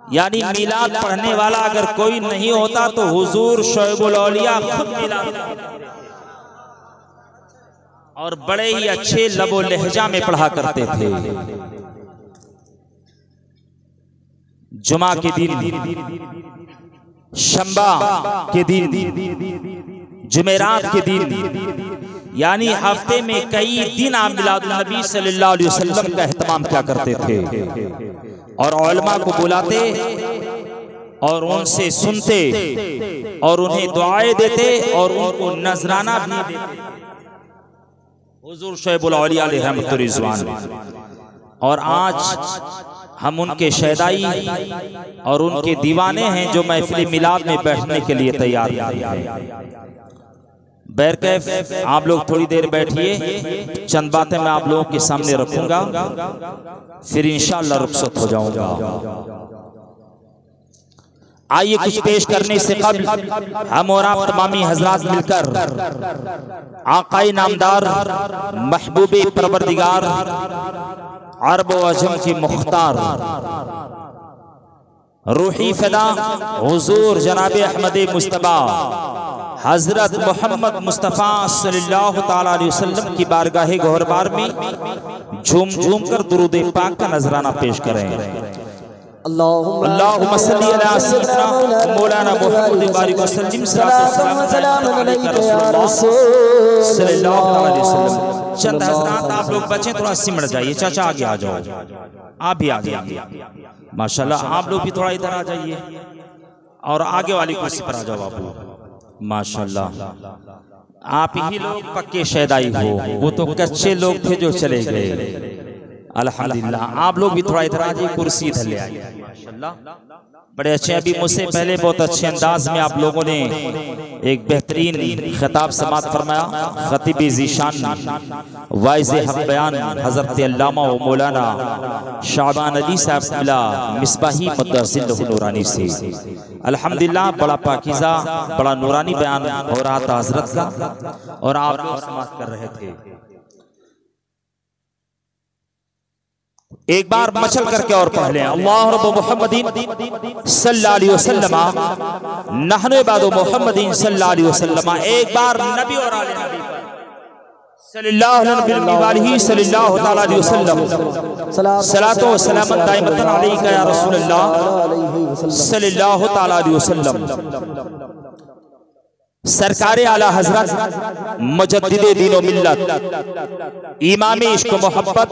यानी मिलाद पढ़ने वाला अगर कोई नहीं होता तो हुजूर शोएबुल औलिया खुद मिलाद और बड़े ही अच्छे लबो लहजा में पढ़ा करते थे। जुमा के दिन, शंबा के दिन, जुमेरात के दिन, यानी हफ्ते में कई दिन आप मिलादुन नबी सल्लल्लाहु अलैहि वसल्लम का एहतमाम क्या करते थे और उलमा को बुलाते और उनसे सुनते और उन्हें दुआएं देते और उनको नजराना भी देते हुजूर शोएबुल औलिया अलैहि रहमतुर रिज़वान। और आज हम उनके शहदाई और उनके दीवाने हैं जो महफिल मिलाद में बैठने के लिए तैयार हैं। बैरकैफ आप लोग थोड़ी देर बैठिए, चंद बातें मैं आप लोगों के सामने रखूंगा, फिर इंशाअल्लाह रुखसत हो जाऊंगा। आइए कुछ पेश करने से कबल हम और आप तमामी हजरात मिलकर आकाए नामदार महबूबे परवरदिगार अरब व अजम के मुख्तार रूही फदा हुजूर जनाबे अहमद मुस्तफा हजरत मोहम्मद मुस्तफ़ा सल्लल्लाहु ताला अलैहि वसल्लम की बारगाहे गौहरबार में झूम झूम कर दुरूद पाक का नजराना पेश करें। अल्लाहुम्मा सल्ली अला सय्यिदना मौलाना मुहम्मद बारिक वसल्लम सल्लल्लाहु अलैहि वसल्लम। चंद हजरात आप लोग बचें, थोड़ा सिमट जाइए। चाचा आगे आ जाओ, आप भी आगे माशाल्लाह, आप लोग भी थोड़ा इधर आ जाइए और आगे वाली कुर्सी पर आ जाओ आप। माशाल्लाह आप ही लोग पक्के शहदाई हो, वो तो कच्चे लोग थे जो चले गए। अल्हम्दुलिल्लाह आप लोग भी थोड़ा इधर आ जाइए, कुर्सी इधर ले आइए। माशाल्लाह बड़े अच्छे, अभी मुझसे पहले बहुत अच्छे अंदाज में आप लोगों ने एक बेहतरीन खिताब समात फरमाया। खतीब ज़ीशान वाइज़ हक़ बयान हज़रत अल्लामा व मौलाना शाबान अली साहब मिसबाही मुद्दसिल्लहु नूरानी से अल्हम्दुलिल्लाह बड़ा पाकीज़ा बड़ा नूरानी बयान हो रहा था हजरत का, और आप लोग समात कर रहे थे। एक बार मचल करके और पढ़ लें, अल्लाह रब्बु मुहम्मदिन सल्लल्लाहु अलैहि वसल्लम नहनु इबादु मुहम्मदिन सल्लल्लाहु अलैहि वसल्लम। एक बार नबी और आले नबी पर सल्लल्लाहु अलैहि वसल्लम सलातो व सलामत दाइमतन अलैका या रसूलल्लाह सल्लल्लाहु अलैहि वसल्लम। सरकारे आला हजरत मुजद्दिदे दीनो मिल्लत इमाम इश्क मोहब्बत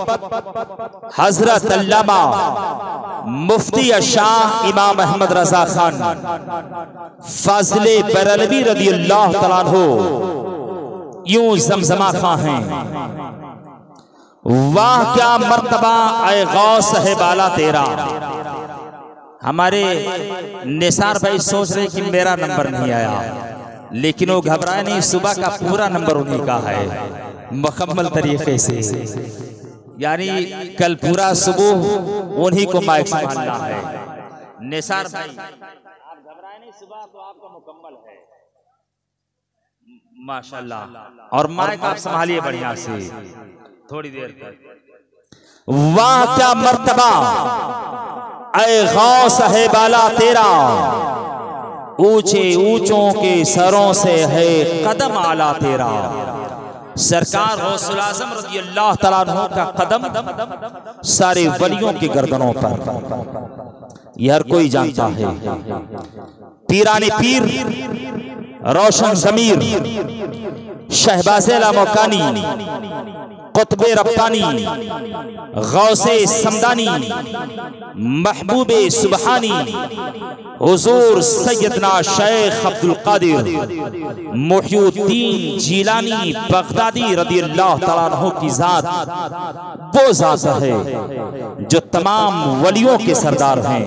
हजरत अल्लामा मुफ्ती शाह इमाम अहमद रजा खान फाजिले बरेलवी रदियल्लाहु तआला अन्हु यूं जमजमा खां हैं। वाह क्या मर्तबा ऐ गौस है बाला तेरा। हमारे निसार भाई सोच रहे कि मेरा नंबर नहीं आया, लेकिन वो घबराए नहीं, सुबह का पूरा नंबर उन्हीं का है मुकम्मल तरीके से। यानी कल पूरा सुबह उन्हीं को माइक संभालना है। निसार भाई आप घबराए नहीं, सुबह तो आपका मुकम्मल है माशाल्लाह, और माइक आप संभालिए बढ़िया से थोड़ी देर तक। वाह क्या मर्तबा ऐ गौस है बाला तेरा, ऊंचे ऊंचों के सरों से है कदम आला तेरा। सरकार गौसुल आज़म रज़ियल्लाहु तआला अन्हु का कदम सारे वलियों के गर्दनों पर, यह हर कोई जानता है। पीराने पीर रोशन ज़मीर शहबाज़े लामकानी कुतबे रब्बानी गौसे समदानी महबूबे सुबहानी हुजूर सैयदना शेख अब्दुल कादिर मुहियुद्दीन जीलानी बगदादी रदियल्लाहु तआला अन्हु की जात वो जात है जो तमाम वलियों के सरदार हैं,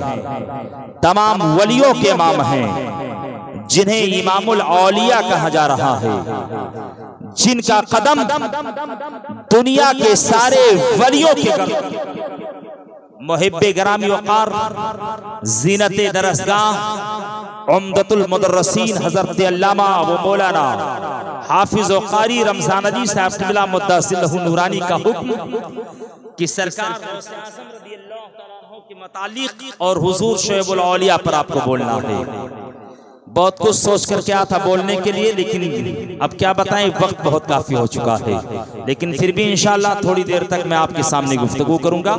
तमाम वलियों के इमाम हैं, जिन्हें इमामुल औलिया कहा जा रहा है, जिनका कदम दुनिया के सारे वलियों के मुहिब्बे गरामी वक़ार ज़ीनते दरसगाह उम्दतुल मुदर्रिसीन हज़रत अल्लामा व मौलाना हाफिज़ व क़ारी रमज़ान अली साहब क़िबला मुद्दसिल्लहु नूरानी का हुक्म कि सरकार के मुतालिक और हुजूर शोएबुल औलिया पर आपको बोलना है। बहुत कुछ सोच कर क्या था बोलने के लिए, लेकिन अब क्या बताएं, वक्त बहुत काफी हो चुका है। लेकिन फिर भी इंशाअल्लाह थोड़ी देर तक मैं आपके सामने गुफ्तगू करूंगा।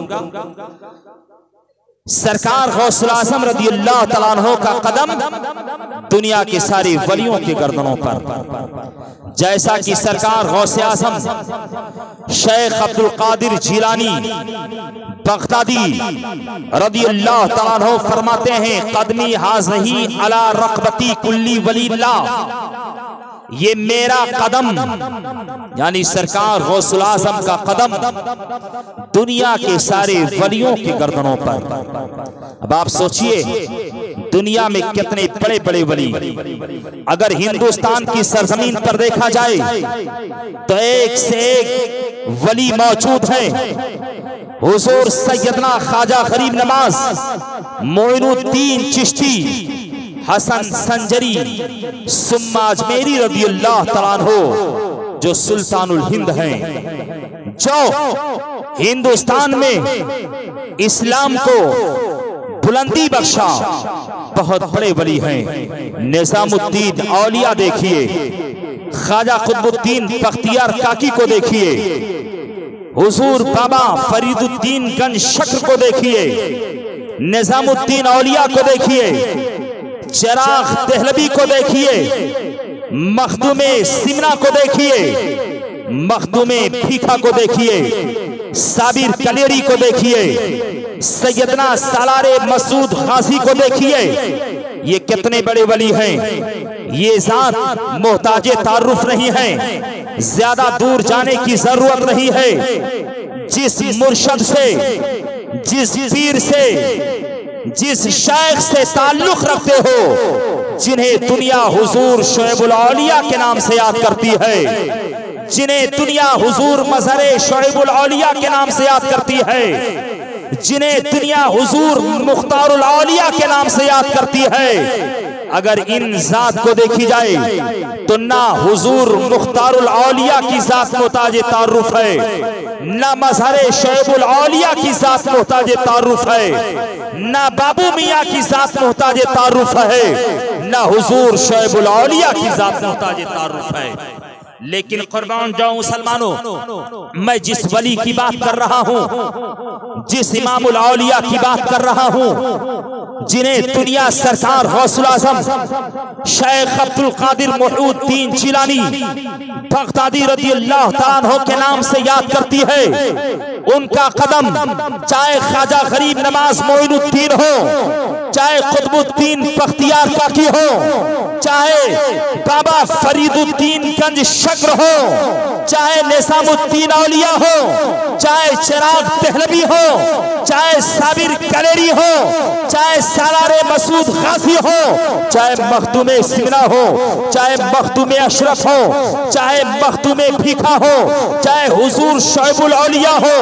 सरकार गौसुल आज़म रज़ियल्लाहु तआला अन्हु का कदम दुनिया के सारे वलियों के गर्दनों पर, जैसा कि सरकार गौसे आज़म शेख अब्दुल कादिर जिलानी बगदादी रज़ियल्लाहु तआला अन्हु फरमाते हैं, कदमी हाज़ही अला रक़बती कुल्ली वलील्लाह, ये मेरा कदम यानी सरकार गौसुल आज़म का कदम दुनिया के सारे वलियों के गर्दनों पर। अब आप सोचिए, दुनिया में कितने बड़े बड़े वली, अगर हिंदुस्तान की सरजमीन पर देखा जाए तो एक से एक वली मौजूद हैं। हुजूर सैयदना ख्वाजा गरीब नवाज, मोइनुद्दीन चिश्ती, हसन संजरी, सुम्मा अजमेरी रज़ियल्लाहु तआला अन्हु जो सुल्तानुल हिंद हैं, जो हिंदुस्तान में इस्लाम को बुलंदी बख्शा, बहुत बड़े वली हैं। निजामुद्दीन औलिया देखिए, ख्वाजा कुतुबुद्दीन बख्तियार काकी को देखिए, हुजूर बाबा फरीदुद्दीन गंज शक्र को देखिए, निजामुद्दीन औलिया को देखिए, चिराग देहलवी को देखिए, मखदूमे सिमना को देखिए, मखदूमे भीखा को देखिए, साबिर कलेरी को देखिए, सैयदना सालारे मसूद गाजी को देखिए। ये कितने बड़े वली हैं। ये जात मोहताजे तारुफ नहीं है, ज्यादा दूर जाने की जरूरत नहीं है। जिस मुर्शद से, जिस पीर से, जिस शेख से ताल्लुक रखते हो, जिन्हें दुनिया हुजूर शोएबुल औलिया के नाम से याद करती है, जिन्हें दुनिया हुजूर मज़हरे शोएबुल औलिया के नाम से याद करती है, जिन्हें दुनिया हुजूर मुख्तारुल औलिया के नाम से याद करती है, अगर इन जात को देखी जाए तो ना हुजूर मुख्तारुल औलिया की जात मोहताजे तारुफ है, ना मज़हरे शोएबुल औलिया की जात मोहताजे तारुफ है, ना बाबू मियाँ की जात मोहताजे तारुफ है, ना हुजूर शोएबुल औलिया की जात मोहताजे तारुफ है। लेकिन कुर्बान जाऊं मुसलमानों, मैं जिस वली की बात कर रहा हूं, जिस इमामुल औलिया की बात कर रहा हूं, जिन्हें दुनिया सरकार गौसुल आज़म शेख अब्दुल कादिर मोइनुद्दीन जिलानी बगदादी रज़ियल्लाहु तआला अन्हु के नाम से याद करती है, उनका कदम चाहे ख्वाजा गरीब नवाज मोइनुद्दीन हो, चाहे कुतुबुद्दीन बख्तियार काकी हो, चाहे बाबा फरीदुद्दीन गंज शक्र हो, चाहे निजामुद्दीन औलिया हो, चाहे चिराग देहलवी हो, चाहे साबिर कलेरी हो, चाहे सालारे मसूद गाजी हो, चाहे मखदूमे सिमना हो, चाहे मखदूमे अशरफ हो, चाहे मखदूमे भीखा हो, चाहे हुजूर शोएबुल औलिया हो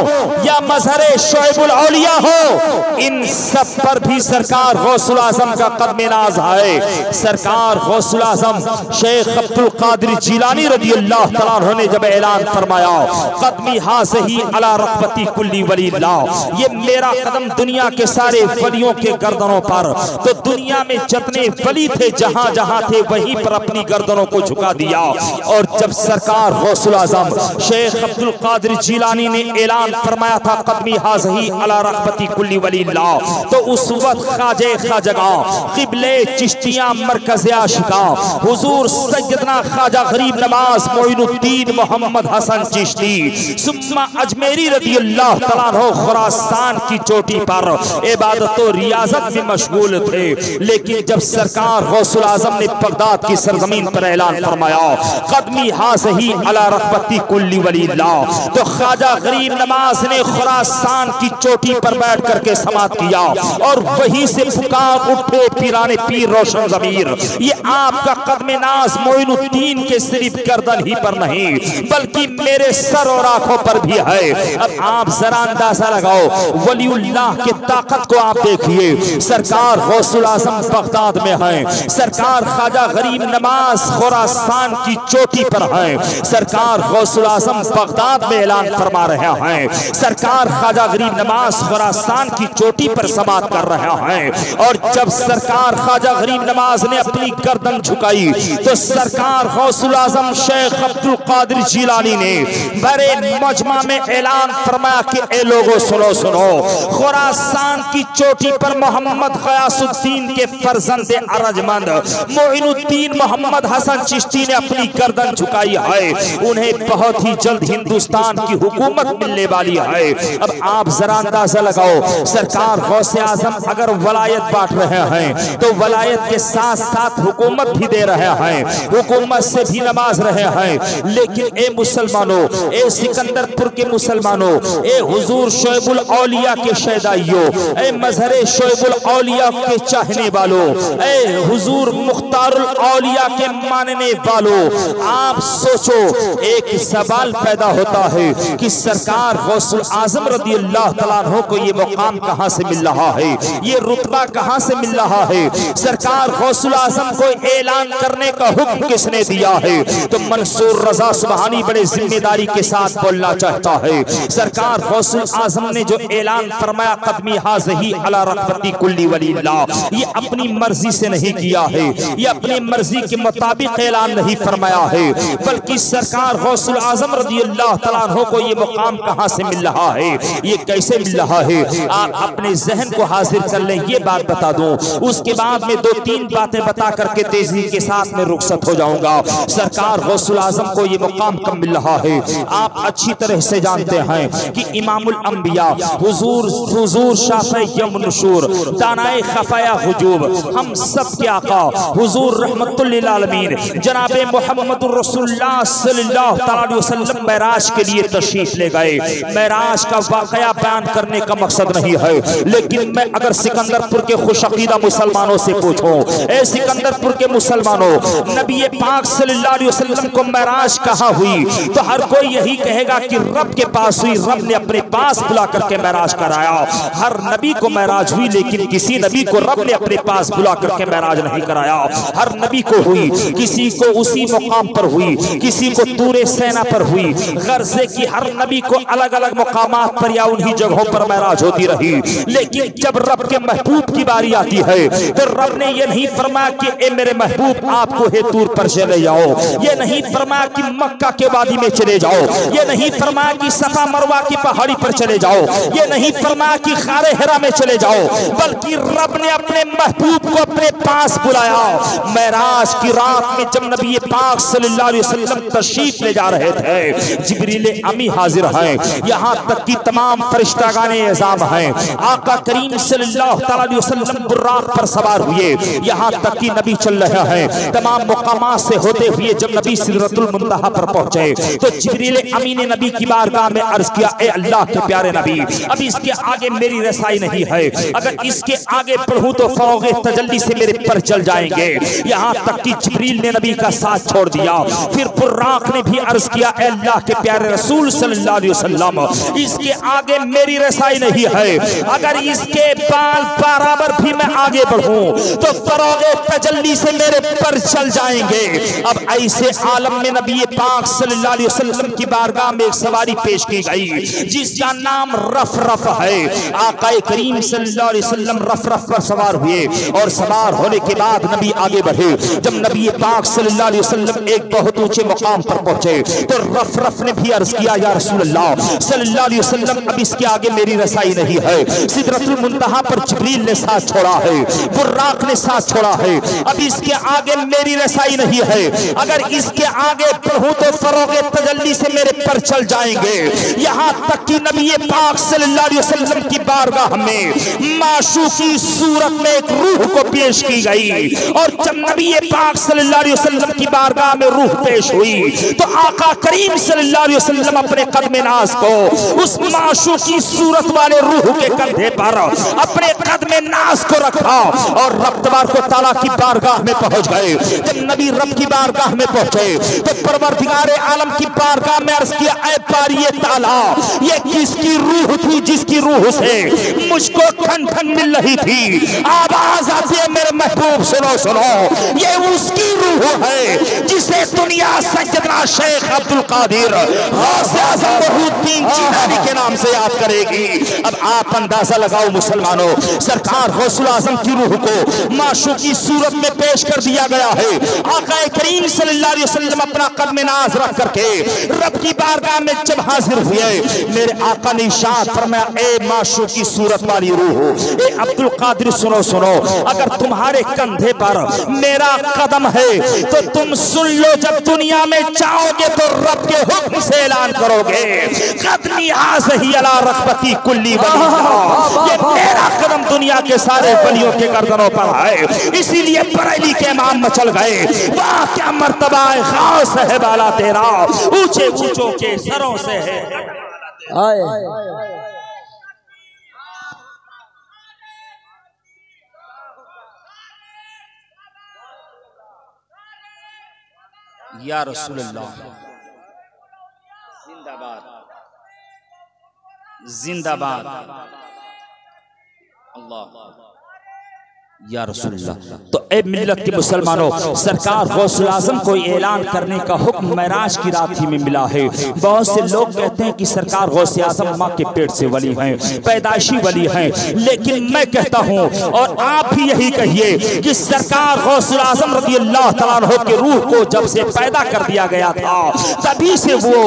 या मज़हरे शोएबुल औलिया हो, इन सब पर भी सरकार गौसुल आज़म का कदम नाज है। सरकार गौसुल आज़म शेख अब्दुल कादिर जिलानी रज़ियल्लाहु तआला अन्हु ने जब ऐलान फरमाया, कदमी हाज़ही अला रक़बती कुल्ली वलील्लाह, ये मेरा कदम दुनिया के सारे वलियों के गर्दनों पर, तो दुनिया में जितने वली थे जहां जहां थे वहीं पर अपनी गर्दनों को झुका दिया। और जब सरकार गौसुल आज़म शेख अब्दुल कादिर जिलानी ने ऐलान फरमाया था, कदमी हाज़ही अला रक़बती कुल्ली वलील्लाह, तो उस वक्त ख्वाजे ख्वाजगा क़िबले चिश्तिया मरकज़ आशिका हुजूर सैयदना ख्वाजा गरीब नवाज मोइनुद्दीन मोहम्मद हसन चिश्ती सुम्मा अजमेरी रज़ियल्लाहु तआला अन्हु खुरासान की चोटी पर इबादत और रियाजत में मशगूल थे। लेकिन जब सरकार गौसुल आज़म ने बगदाद की सरजमीन पर ऐलान फरमाया, कदमी हाज़ही अला रक़बती कुल्ली वलील्लाह, तो ख्वाजा गरीब नवाज ने खुरासान की चोटी पर बैठ करके समात किया और वहीं से पुकार उठे पीराने पीर रोशन ज़मीर, ये आपका कदम नाज मोइनुद्दीन के सिर्फ गर्दन ही पर नहीं बल्कि मेरे सर और आंखों पर भी है। अब आप जरा अंदाजा लगाओ, वलीउल्लाह के ताकत को आप देखिए। सरकार गौसुल आज़म बगदाद में है, सरकार ख्वाजा गरीब नवाज खुरासान की चोटी पर है, सरकार गौसुल आज़म बगदाद में ऐलान फरमा रहे हैं, सरकार ख्वाजा गरीब नवाज खुरासान की चोटी पर समात कर रहे हैं। और जब सरकार ख्वाजा गरीब नवाज ने अपनी गर्दन झुकाई तो सरकार गौसुल आजम शेख अब्दुल कादिर जिलानी ने बड़े मजमा में ऐलान फरमाया कि ए लोगों सुनो सुनो, खुरासान की चोटी पर मोहम्मद गयासुद्दीन के फर्जंद अरजमंद मोइनुद्दीन मोहम्मद हसन चिश्ती ने अपनी गर्दन झुकाई है। उन्हें बहुत ही जल्द हिंदुस्तान की हुकूमत मिलने वाली है। अब आप जरा अंदाजा लगाओ, सरकार गौसे आजम अगर वलायत बांट रहे हैं तो वलायत के साथ साथ हुकूमत भी दे रहे हैं, हुकूमत से भी नवाज रहे हैं। लेकिन ए मुसलमानों, ए सिकंदरपुर के मुसलमानों, ए हुजूर शोएबुल औलिया के शहदाइयों, ए मजहरे शोएबुल औलिया के चाहने वालों, ए हुजूर मुख्तारुल औलिया के मानने वालों, आप सोचो एक सवाल पैदा होता है कि सरकार गौसुल आजम रज़ी अल्लाह तआला अन्हु को ये मुकाम कहां से मिल रहा है, ये रुतबा कहां से मिल रहा है? सरकार गौसुल आजम को ऐलान करने का हुक्म किसने दिया है? तो मंसूर रजा सुबहानी बड़े जिम्मेदारी के साथ बोलना चाहता है। सरकार गौसुल आजम ने जो ऐलान फरमाया कदमी हाज़ही अला रग़बती कुल्ली वलील्लाह, ये अपनी मर्जी से नहीं किया है, ये अपनी मर्जी के मुताबिक ऐलान नहीं फरमाया है, बल्कि सरकार गौसुल आजम रज़ी अल्लाह तआला अन्हु को ये मुकाम कहां से मिल रहा है, ये कैसे मिल रहा है? आप अपने जहन को हाजिर कर लें, ये बात बता दूं, उसके बाद में दो तीन बातें बता करके तेजी के साथ में रुखसत हो जाऊंगा। सरकार गौसुल आजम को ये मुकाम कब मिल रहा है? आप अच्छी तरह से जानते हैं कि इमामुल अंबिया हुजूर शाफ़िय्युम नुशूर दानाए खफाया हुजूब, हम सब के आका हुजूर रहमतुल लिल आलमीन जनाबे मुहम्मदुर रसूलुल्लाह सल्लल्लाहु अलैहि वसल्लम मेराज के लिए तशरीफ ले गए। मेराज का वाकया बयान करने का मकसद नहीं है, लेकिन मैं अगर सिकंदरपुर के खुशअकीदा मुसलमानों से पूछूं, ए सिकंदरपुर के मुसलमानों, नबी पाक सल्लल्लाहु अलैहि वसल्लम को मेराज कहाँ हुई? तो हर कोई यही कहेगा कि रब के पास हुई, रब ने अपने पास बुला करके मेराज कराया। हर नबी को मेराज हुई, लेकिन किसी नबी को रब ने अपने पास बुला करके मेराज नहीं कराया। हर नबी को हुई, किसी को उसी मुकाम पर हुई, किसी को तूरे सेना पर हुई। गर्ज़े की हर नबी को अलग अलग मुकामात पर या उन्हीं जगहों पर मेराज होती रही, लेकिन जब रब के महबूब की बारी आती है तो रब ने ये नहीं फरमाया कि ए मेरे महबूब आपको हे तूर पर चले जाओ, ये नहीं फरमाया कि मक्का के वादी में चले जाओ, ये नहीं फरमाया कि सफा मरवा की पहाड़ी पर चले जाओ, ये नहीं फरमाया कि खारे हिरा में चले जाओ, बल्कि रब ने अपने महबूब को अपने पास बुलाया। मेराज की रात में जब नबी पाक सल्लल्लाहु अलैहि वसल्लम तशरीफ ले जा रहे थे, जिब्रील अमी हाजिर हैं, यहाँ तक कि तमाम फरिश्तागाने एज़ाम हैं। आका करीम सल्लल्लाहु अलैहि वसल्लम बुर्राक पर सवार हुए, यहाँ तक कि नबी चल रहे हैं। तमाम मुकामात से होते हुए जब नबी सिदरतुल मुंतहा पर पहुंचे तो जिब्रील अमी ने नबी की बारगाह में अर्ज किया, ए अल्लाह के प्यारे नबी, अब इसके आगे मेरी रसाई नहीं है, अगर इसके आगे बढ़ूं तो फौगे तजल्ली से मेरे पर चल जाएंगे। यहाँ तक कि जिब्रील ने नबी का साथ छोड़ दिया। फिर बुर्राक ने भी अर्ज किया, ए अल्लाह के प्यारे रसूल सल्लल्लाहु अलैहि वसल्लम, इसके आगे मेरी रसाई नहीं है, अगर इसके बाल बराबर भी मैं आगे बढ़ूं तो फौगे तजल्ली से मेरे पर चल जाएंगे। अब ऐसे आलम में नबी पाक सल्लल्लाहु अलैहि वसल्लम की बारगाह में एक सवारी पेश की गई जिसका नाम रफ रफ है। आका करीम सल्लल्लाहु अलैहि वसल्लम रफ रफ पर सवार हुए और सवार होने के बाद नबी आगे बढ़े। जब नबी पाक सल्लल्लाहु अलैहि वसल्लम एक बहुत ऊंचे मुकाम पर पहुंचे तो रफ रफ ने भी अर्ज किया, या रसूल अल्लाह सल्लल्लाहु अलैहि वसल्लम, अब इसके आगे मेरी रसाई नहीं है। सिदरतुल मुंतहा पर जिब्रील ने साथ छोड़ा है, बुर्राक ने साथ छोड़ा है, अब इसके आगे मेरी रसाई नहीं है, अगर इसके आगे बढ़ूं तो फरोगे तजल्ली से मेरे पर चल जाएंगे। यहाँ तक कि नबी पाक सल्लल्लाहु अलैहि वसल्लम की बारगाह में माशूकी सूरत में एक रूह को पेश की गई, और जब नबी पाक सल्लल्लाहु अलैहि वसल्लम की बारगाह में रूह पेश हुई तो आका करीम सल्लल्लाहु अलैहि वसल्लम अपने कदम नाज को उस माशूकी सूरत वाले रूह के कंधे पर अपने कदम नाज को रखा और रब तबारक व तआला की बारगाह में पहुंच गए। जब नबी रब की बारगाह में पहुंचे तो परवरदिगार आलम की बारगाह में अर्ज किया, ऐ बारी ताला, ये किसकी रूह थी जिसकी रूह से मुझको ठंड ठंड मिल रही थी? आवाज आती है, मेरे महबूब सुनो सुनो, ये उसकी रूह है जिसे दुनिया सैयदना शेख अब्दुल कादिर गौसे आज़म मोहिउद्दीन जिलानी के नाम से याद करेगी। अब आप अंदाजा लगाओ मुसलमानों, सरकार गौसुल आज़म की रूह को माशूकी सूरत में पेश कर दिया गया है। आका करीम सल्लल्लाहु अलैहि वसल्लम अपना कदम नाज रख करके रब की बारगाह में जब हाजिर हुए, मेरे आका ने इरशाद फरमाया, ए माशूकी सूरत वाली रूह, ए अब्दुल कादिर सुनो सुनो, अगर तुम्हारे कंधे पर मेरा कदम है तो तुम सुन लो, जब दुनिया में जाओगे तो रब के हुक्म से ऐलान करोगे, कदमी हाज़ही अला रखबती कुल्ली वली, ये मेरा कदम दुनिया के सारे वलियों के गर्दनों पर है। इसीलिए बरेली के इमाम मचल गए, वाह क्या मर्तबा है खास है बाला तेरा, ऊंचे ऊंचों के सरों से है। या रसूलल्लाह जिंदाबाद जिंदाबाद अल्लाह या रसूलल्लाह। तो ए मिल्लत के मुसलमानों, सरकार गौसुल आज़म को ऐलान करने का हुक्म मेराज की रात ही में मिला है। बहुत से लोग कहते हैं कि सरकार गौसे आज़म माँ के पेट से वली हैं, पैदाइशी वली हैं, लेकिन मैं कहता हूँ और आप भी यही कहिए कि सरकार गौसुल आज़म रज़ियल्लाहु तआला अन्हु की रूह को जब से पैदा कर दिया गया था तभी से वो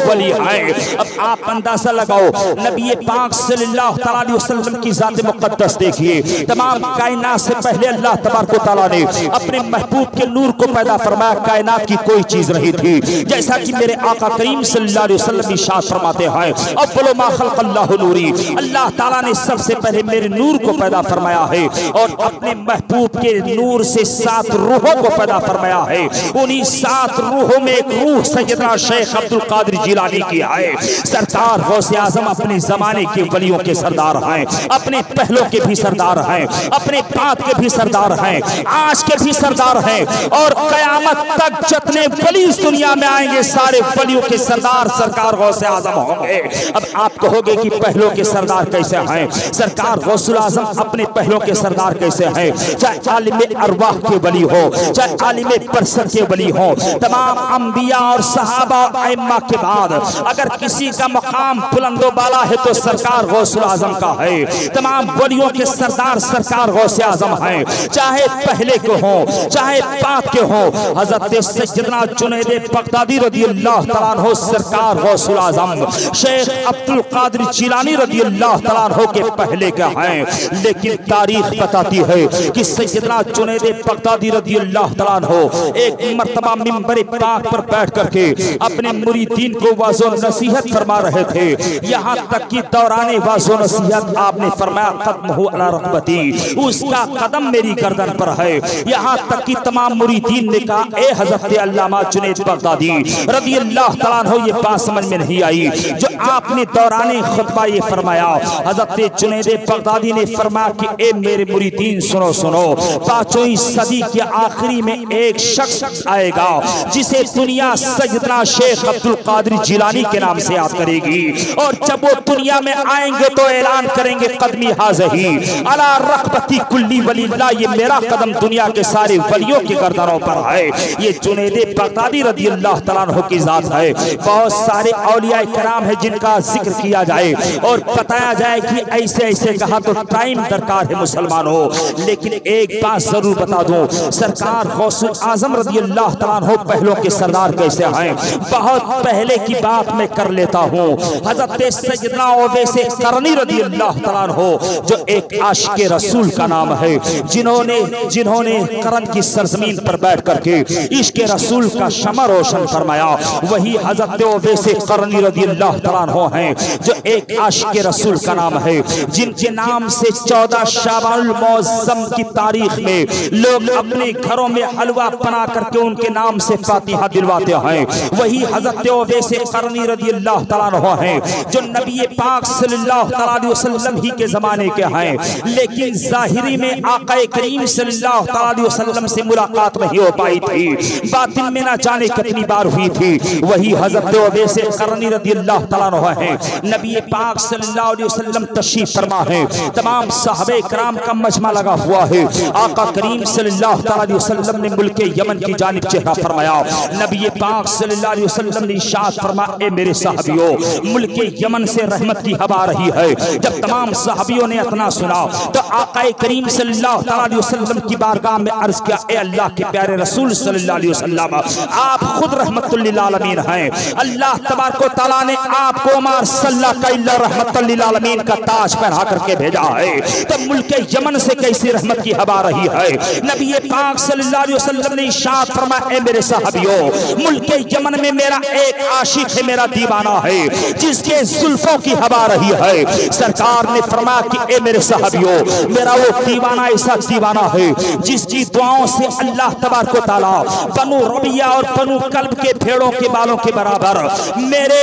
वली हैं। अब आप अंदाजा लगाओ, नबी पाक सल्लल्लाहु अलैहि वसल्लम की ज़ात मुक़द्दस देखिए, तमाम कायनात से पहले अल्लाह तबारक व तआला ने अपने महबूब के नूर को पैदा फरमाया। कायनात की कोई चीज नहीं थी, जैसा कि मेरे आका करीम सल्लल्लाहु अलैहि वसल्लम इरशाद फरमाते हैं, अव्वलु मा खलक़ल्लाहु नूरी, अल्लाह ताला ने सबसे पहले मेरे नूर को पैदा फरमाया है और अपने महबूब के नूर से 7 रूहों को पैदा फरमाया है। उन्हीं 7 रूहों में एक रूह सैयदना शेख अब्दुल कादिर जिलानी की है। सरकार गौसे आज़म अपने जमाने के वलियों के सरदार हैं, अपने पहलों के भी सरदार हैं, अपने बात के भी सरदार हैं, आज के भी सरदार हैं और कयामत तक जितने वली इस दुनिया में आएंगे सारे वलियों के सरदार सरकार गौसे आज़म होंगे। अब आप कहोगे कि पहलों के सरदार कैसे हैं? सरकार गौसुल आज़म अपने पहलों के सरदार कैसे हैं? चाहे आलिम अरवाह के वली हो, चाहे आलिम बरसत के वली हो, तमाम अंबिया और सहाबा और अइम्मा के बाद अगर किसी का मकाम बुलंदो बाला है तो सरकार गौसुल आज़म का है। तमाम वलियों के सरदार सरकार गौसे आज़म हैं, चाहे पहले के हो चाहे बाद के हो। हजरत सैयदना जुनैद बगदादी रज़ियल्लाहु तआला अन्हु सरकार गौसुल आज़म शेख अब्दुल कादिर जिलानी रज़ियल्लाहु तआला अन्हु के पहले के हैं, लेकिन तारीख बताती है कि सैयदना जुनैद बगदादी रज़ियल्लाहु तआला अन्हु एक मर्तबा मिंबर पाक पर बैठ करके अपने मुरीदीन को वाज़ो नसीहत फरमा रहे थे। यहाँ तक कि दौरान वाज़ो नसीहत आपने फरमाया, कदमहु अला रकबती, उसका कदम मेरी गर्दन पर है। यहाँ तक कि तमाम मुरीदीन ने कहा, ए हज़रत अल्लामा जुनैद बगदादी रज़ियल्लाहु तआला अन्हु, ये बात समझ में नहीं आई जो आपने दौरान खुतबा ये फरमाया। हज़रत जुनैद बगदादी ने फरमाया कि ए मेरे मुरीदीन सुनो सुनो, 5वीं सदी के आखिरी में एक शख्स आएगा जिसे दुनिया सैयदना शेख अब्दुल कादिर जिलानी के नाम से याद करेगी, और जब वो दुनिया में आएंगे तो ऐलान करेंगे, कदमी हाज़ही अला रकबती कुल्ली वलील्लाह, ये मेरा कदम दुनिया के सारे वलियों के गर्दनों पर है। ये जुनैद बगदादी रज़ियल्लाहु तआला अन्हु की जात है। बहुत सारे औलिया कराम है जिनका जिक्र किया जाए और बताया जाए कि ऐसे ऐसे कहा तो टाइम दरकार है मुसलमानों, लेकिन एक बात जरूर बता दूं, सरकार गौसुल आज़म रज़ियल्लाहु तआला अन्हु पहलों के सरदार कैसे हैं। बहुत पहले की बात मैं कर लेता हूँ। हज़रत सैयदना ओवैस करनी रज़ियल्लाहु तआला अन्हु, जो एक आशिक़ रसूल का नाम है, जिन्होंने करन की सरजमीन पर बैठ करके इश्क़ रसूल का शमा रोशन फरमाया, वही हज़रत ओवैस करनी रज़ियल्लाहु तआला अन्हु हैं, जो एक आशिक़ रसूल का नाम है, जिनके नाम से 14 शाबानुल मुअज़्ज़म की तारीख में लोग अपने घरों में हलवा बना करके उनके नाम से फातिहा दिलवाते हैं। वही हज़रत ओवैस करनी रज़ियल्लाहु तआला अन्हु हैं, जो नबी पाक सल्लल्लाहु अलैहि वसल्लम ही के ज़माने के हैं, लेकिन ज़ाहिरी ज़ाहिर में आका करीम सल्लल्लाहु अलैहि वसल्लम से मुलाकात नहीं हो पाई थी, बातिन में ना जाने कितनी बार हुई थी। वही हज़रत उवैस क़रनी रज़ियल्लाहु तआला अन्हु है। नबी पाक सल्लल्लाहु अलैहि वसल्लम तशरीफ फरमा है, तमाम सहाबे कराम का मजमा लगा हुआ है। आका करीम सल्लल्लाहु अलैहि वसल्लम ने मुल्क यमन की जानिब चेहरा फरमाया। नबी पाक सल्लल्लाहु अलैहि वसल्लम ने इरशाद फरमाया, ए मेरे सहाबियों, मुल्क यमन से रहमत की हवा आ रही है। जब तमाम सहाबियों ने इतना सुना तो आका करीम सल्लल्लाहु अलैहि वसल्लम की बारगाह में अर्ज किया, ए अल्लाह के प्यारे रसूल सल्लल्लाहु अलैहि वसल्लम, आप खुद रहमतुल लिल आलमीन हैं। अल्लाह तबारक व तआला ने आपको उमर सल्लल्लाहु अलैहि रहमतुल लिल आलमीन का ताज पहना करके भेजा है, तो मुल्क यमन से कैसी रहमत की हवा रही है। नबी पाक सल्लल्लाहु अलैहि वसल्लम ने इरशाद फरमाया, ए मेरे सहाबियों, मुल्क यमन में मेरा एक आशिक है, मेरा दीवाना है, जिसके जुल्फों की हवा रही है। सरकार ने फरमाया कि ए मेरे सहाबियों, मेरा वो दीवाना ऐसा दीवाना है जिसकी दुआओं से अल्लाह तबारक व तआला बनु रबिया और बनु कल्ब के भेड़ों के बालों के बराबर मेरे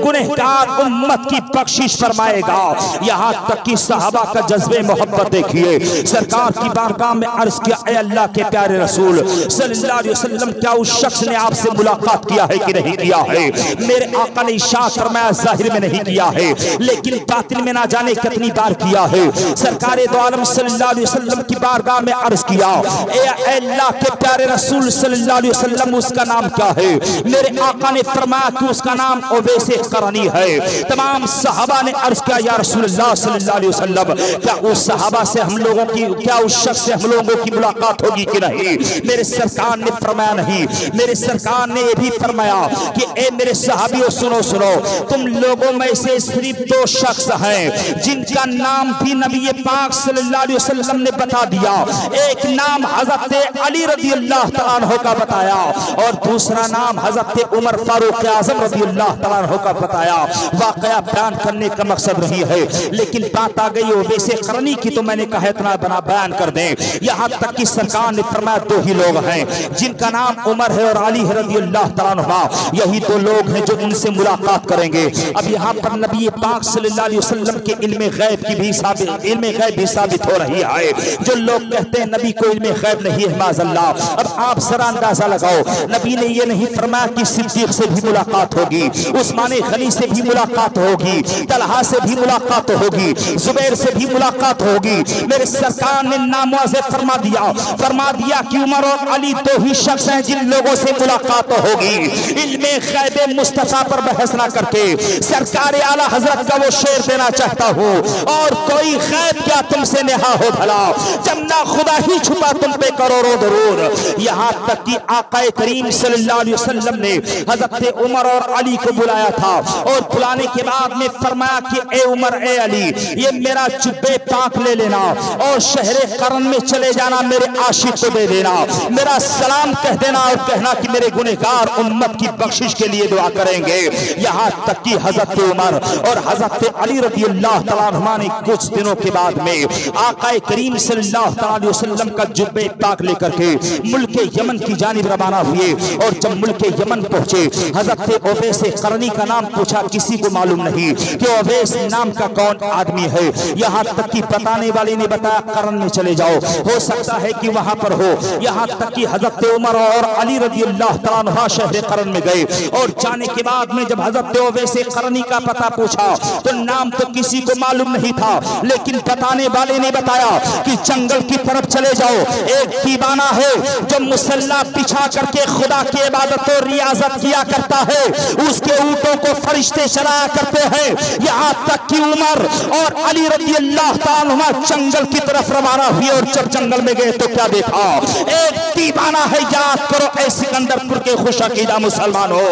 गुनहगार उम्मत की बख्शिश फरमाएगा। यहाँ तक कि सहाबा का जज्बे मोहब्बत देखिए। सरकार की बारगाह में अर्ज किया, ए अल्लाह के प्यारे रसूल सल्लल्लाहु अलैहि वसल्लम, क्या उस शख्स ने आपसे मुलाकात किया है कि नहीं किया है? मेरे आका ने इरशाद फरमाया, जाहिर में नहीं किया है, लेकिन बातिन में ना जाने कितनी बार किया है। सरकारे दो आलम सल्लल्लाहु अलैहि वसल्लम की बारगाह में अर्ज किया, ए अल्लाह के प्यारे रसूल सल्लल्लाहु अलैहि वसल्लम, उसका नाम क्या है? मेरे आका ने फरमाया कि उसका नाम उवैस क़रनी है। तमाम सहाबा ने अर्ज किया, या रसूलल्लाह सल्लल्लाहु अलैहि वसल्लम, क्या उस सहाबा से हम लोगों की, क्या उस शख्स से हम लोगों की मुलाकात होगी कि नहीं? मेरे सरकार ने फरमाया नहीं। मेरे सरकार ने यह भी फरमाया कि ए मेरे सहाबियों, सुनो सुनो, तुम लोगों में से सिर्फ दो शख्स हैं जिनका नाम भी नबी पाक सल्लल्लाहु अलैहि वसल्लम ने बता दिया। एक नाम हजरत अली रज़ियल्लाहु तआला अन्हु का बताया और दूसरा नाम हजरत उमर फारूक आज़म रज़ियल्लाहु तआला अन्हु का बताया। वाकया बयान करने का मकसद नहीं है, लेकिन बात आ गई उवैस क़रनी की, तो मैंने कहा इतना बना बयान कर दें। यहाँ तक कि सरकार ने फरमाया, दो ही लोग हैं जिनका नाम उमर है और अली रज़ियल्लाहु तआला अन्हु, यही दो लोग हैं जो उनसे मुलाकात करेंगे। अब यहाँ पर नबी पाक सल्लल्लाहु अलैहि वसल्लम के इल्मे गैब की भी साबित हो रही है। जो लोग कहते हैं नबी को इल्मे गैब नहीं है, माज़अल्लाह, अब आप जरा अंदाजा लगाओ, नबी ने ये नहीं फरमाया कि सिद्दीक से भी मुलाकात होगी, उस्मान गनी से भी मुलाकात होगी, तलहा से भी मुलाकात होगी, जुबैर से भी मुलाकात होगी। मेरे सरकार ने नामवाज़े फरमा दिया कि उमर और अली दो ही शख्स हैं जिन लोगों से मुलाकात होगी। इल्मे गैब मुस्तफा पर बहस ना करके सरकार आला हजरत का वो शेर देना चाहता हूँ, और कोई गैब क्या तुमसे नेहा हो भला, जब ना खुदा ही छुपा तुम पे करोड़ों दरूद। यहाँ तक कि आका करीम सल्लल्लाहु अलैहि वसल्लम ने हजरत उमर और अली को बुलाया था, और बुलाने के बाद में फरमाया कि ए उमर, ए अली, ये मेरा जुब्बे पाक ले लेना और शहरे करन में चले जाना, मेरे आशिक को दे देना, मेरा सलाम कह देना और कहना कि मेरे गुनहगार उम्मत की बख्शिश के लिए दुआ करेंगे। यहाँ तक कि हजरत उमर और हजरत अली रज़ियल्लाहु तआला अन्हुमा ने कुछ दिनों के बाद में आका करीम सल्लल्लाहु अलैहि वसल्लम का जुब्बे पाक लेकर के मुल्क यमन की जानिब रवाना हुए। और जब मुल्क यमन पहुंचे, हजरत उवैस क़रनी का नाम पूछा, किसी को मालूम नहीं कि उवैस नाम का कौन आदमी है। यहाँ तक कि बताने वाले ने बताया, करन में चले जाओ, हो सकता है कि वहां पर हो। यहाँ तक कि हजरत उमर और अली रज़ियल्लाहु तआला अन्हुमा शहर करन में गए, और जाने के बाद में जब हजरत उवैस क़रनी का पता पूछा तो नाम तो किसी को मालूम नहीं था, लेकिन बताने वाले ने बताया कि जंगल की तरफ चले जाओ, एक दीवाना है जो मुसल्ला बिछा करके खुदा की इबादत और रियाजत किया करता है, उसके ऊँटों को फरिश्ते चलाया करते हैं। यहाँ तक कि उमर और अली रज़ियल्लाहु तआला अन्हुमा जंगल की तरफ रवाना हुए, और जब जंगल में गए तो क्या देखा, एक दीवाना है। याद करो ऐ सिकंदरपुर के खुश अकीदा मुसलमानों,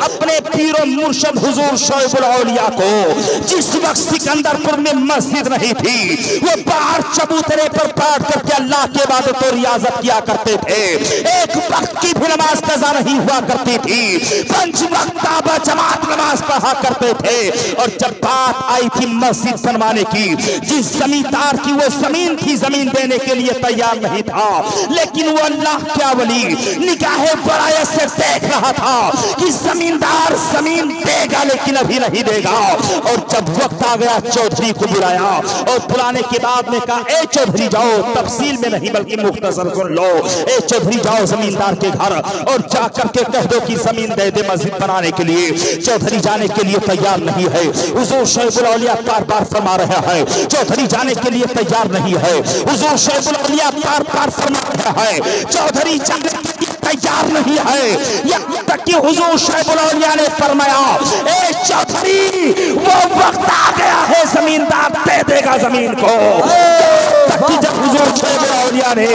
अपने पीरो मुर्शद हुजूर शोएबुल औलिया को जिस वक्त सिकंदरपुर में मस्जिद नहीं थी, वो बाहर चबूतरे पर बैठ करके अल्लाह की के बाद तो रियाजत किया करते थे। एक वक्त की भी नमाज कज़ा नहीं हुआ करती थी, 5 वक्त जमात नमाज पढ़ा करते थे। और जब बात आई थी मस्जिद बनवाने की, जिस जमींदार की वो जमीन थी, जमीन देने के लिए तैयार नहीं था, लेकिन वो अल्लाह क्या वली निगाहे बड़ाई से देख रहा था कि जमींदार जमीन देगा लेकिन अभी नहीं देगा। और जब वक्त आ गया चौधरी को बुलाया और बुलाने के बाद में कहा, ए चौधरी जाओ, तफसील में नहीं बल्कि मुख्तसर सुन लो, ए चौधरी जाओ जमींदार के घर और जाकर के कह दो कि जमीन दे दे मस्जिद बनाने के लिए। चौधरी जाने के लिए तैयार नहीं है। हुजूर शैखुल औलिया बार बार फरमा रहा है, चौधरी जाने के लिए तैयार नहीं है। हुजूर शैखुल औलिया बार बार फरमा रहा है, चौधरी जाने के लिए तैयार नहीं है। यहाँ तक कि हुजूर शैखुल औलिया ने फरमाया, ए चौधरी वो वक्त आ गया है, जमींदार दे देगा जमीन को। तक कि जब हुजूर शैखुल औलिया ने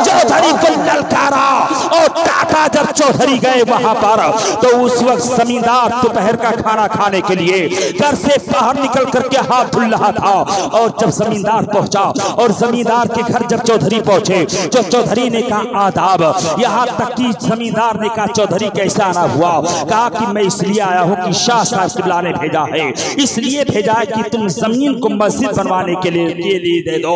चौधरी को ललकारा और टाटा, जब चौधरी गए वहां पर तो उस वक्त जमींदार दोपहर का खाना खाने के लिए घर से बाहर निकल करके हाथ धुल रहा था। और जब जमींदार पहुंचा और जमींदार के घर जब चौधरी पहुंचे, जो चौधरी ने कहा आदाब। यहाँ तक कि जमींदार ने कहा, चौधरी कैसे आना हुआ? कहा कि मैं इसलिए आया हूँ कि शाह साहब किबला ने भेजा है, इसलिए भेजा है कि तुम जमीन को मस्जिद बनवाने के लिए दे दो।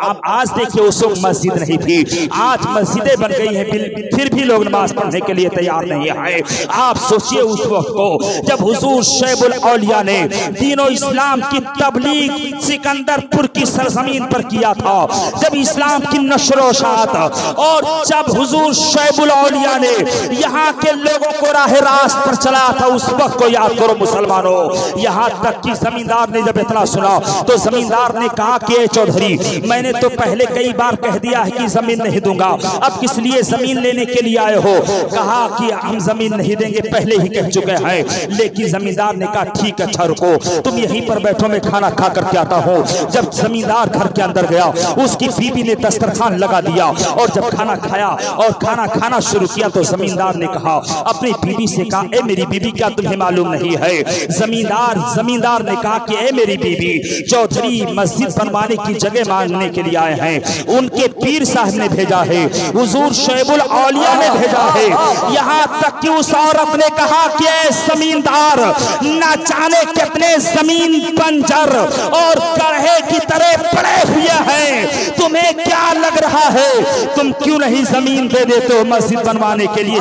अब आज देखिए, उस वक्त मस्जिद नहीं थी, आज मस्जिदें बन गई हैं, फिर भी लोग नमाज पढ़ने के लिए तैयार नहीं है। आप सोचिए उस वक्त को जब हुजूर शैखुल औलिया ने दीनो इस्लाम की तबलीग सिकंदरपुर की सरजमीन पर किया था, जब इस्लाम की नशर-ओ-शात, और जब हुजूर शैखुल औलिया ने यहाँ के लोगों को राह रास्त पर चलाया था, उस वक्त को याद करो मुसलमानों। यहाँ तक कि जमींदार ने जब इतना सुना तो जमींदार ने कहा कि चौधरी, मैंने तो पहले कई बार कह दिया है कि जमीन नहीं दूंगा, अब किस लिए जमीन लेने के लिए आए हो? कहा कि हम जमीन नहीं देंगे, पहले ही कह चुके हैं। लेकिन जमींदार ने कहा, ठीक है, अच्छा रुको, तुम यहीं पर बैठो, मैं खाना खा करके आता हूँ। जब जमींदार घर के अंदर गया, उसकी बीबी ने दस्तरखान लगा दिया और जब खाना खाया और खाना खाना शुरू किया तो जमींदार ने कहा, अपनी बीबी से कहा, ए मेरी बीबी, क्या तुम्हें मालूम नहीं है? जमींदार ने कहा कि ए मेरी बीबी, चौधरी मस्जिद बनवाने की जगह मांगने के लिए आए हैं, उनके पीर साहब ने भेजा है, हुजूर शैखुल औलिया ने भेजा है। यहाँ तक कि उस औरत ने कहा कि जमींदार, न जाने कितने जमीन बंजर और कड़े की तरह पड़े हुए हैं, तुम्हें क्या लग रहा है? तुम क्यों नहीं जमीन दे देते हो मस्जिद बनवाने के लिए?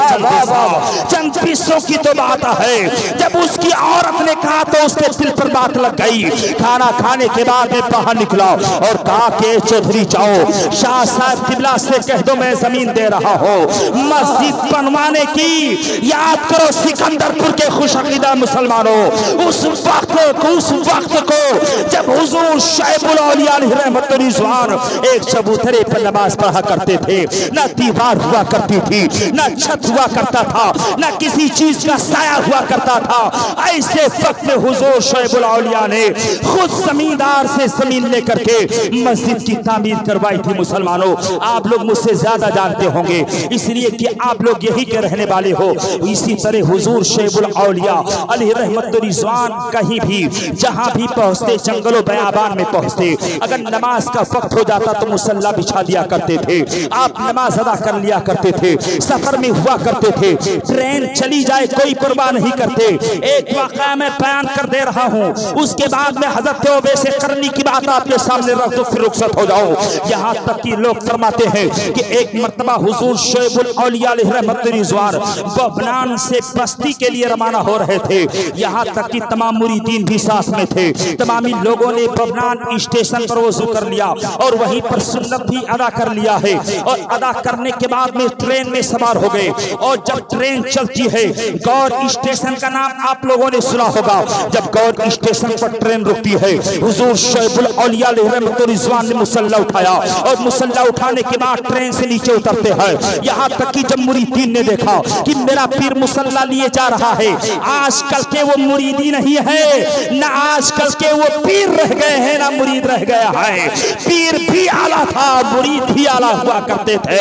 चंद पैसों की तो बात है। जब उसकी औरत ने कहा तो उसके दिल पर बात लग गई। खाना खाने के बाद में बाहर निकला और कहा कि चौधरी जाओ, शाह साहब किबला से कह दो मैं जमीन दे रहा हूँ मस्जिद बनवाने की। याद करो सिकंदरपुर के खुशअकीदा मुसलमानों, उस वक्त को जब हुजूर शैखुल औलिया रहमतुल्लाह रिज़वान एक चबूतरे पर नमाज पढ़ा करते थे, न दीवार हुआ करती थी, न छत हुआ करता था, न किसी चीज का साया हुआ करता था। ऐसे वक्त में हुजूर शैखुल औलिया ने खुद जमींदार से जमीन लेकर के मस्जिद की तामीर करवाई थी। मुसलमानों, आप लोग मुझसे ज्यादा जानते होंगे, इसलिए कि आप लोग यही के रहने वाले हो। इसी तरह हुजूर शैखुल औलिया अलैहि रहमतुल्लाह रिज़वान कहीं भी जहां भी पहुंचते, जंगलों बयाबान में पहुंचते, अगर नमाज का वक्त हो जाता तो मुसल्ला बिछा दिया करते थे, आप नमाज अदा कर लिया करते थे। सफर में हुआ करते थे, ट्रेन चली जाए कोई परवाह नहीं करते। एक वाक़या मैं बयान कर दे रहा हूँ, उसके बाद में हज़रत वैसे करनी की बात आपके सामने रख दो, फिर रुखसत हो जाओ। यहाँ तक कि लोग फरमाते हैं कि एक मर्तबा हुजूर शैखुल औलिया रहमतुल्लाह रिज़वान बबनान से बस्ती के लिए रवाना हो रहे थे। यहाँ तक कि तमाम मुरीदीन भी साथ में थे। तमामी लोगों ने बबनान स्टेशन पर वज़ू कर लिया और वहीं पर सुन्नत भी अदा कर लिया है। और अदा करने के बाद में ट्रेन में सवार हो गए। और जब ट्रेन चलती है, गौर स्टेशन का नाम आप लोगों ने सुना होगा, जब गौर स्टेशन पर ट्रेन रुकती है, हुजूर शैखुल औलिया रहमतुल्लाह रिज़वान ने मुसल्ला उठाया और मुसल्ला उठाने के बाद ट्रेन से नीचे उतरते हैं। यहाँ तक कि जब मुरीदीन ने देखा कि मेरा पीर मुसल्ला लिए जा रहा है, आजकल के वो मुरीदी नहीं है, ना आजकल के वो पीर रह गए हैं, ना मुरीद रह गया है। पीर भी आला था, मुरीद भी आला हुआ करते थे।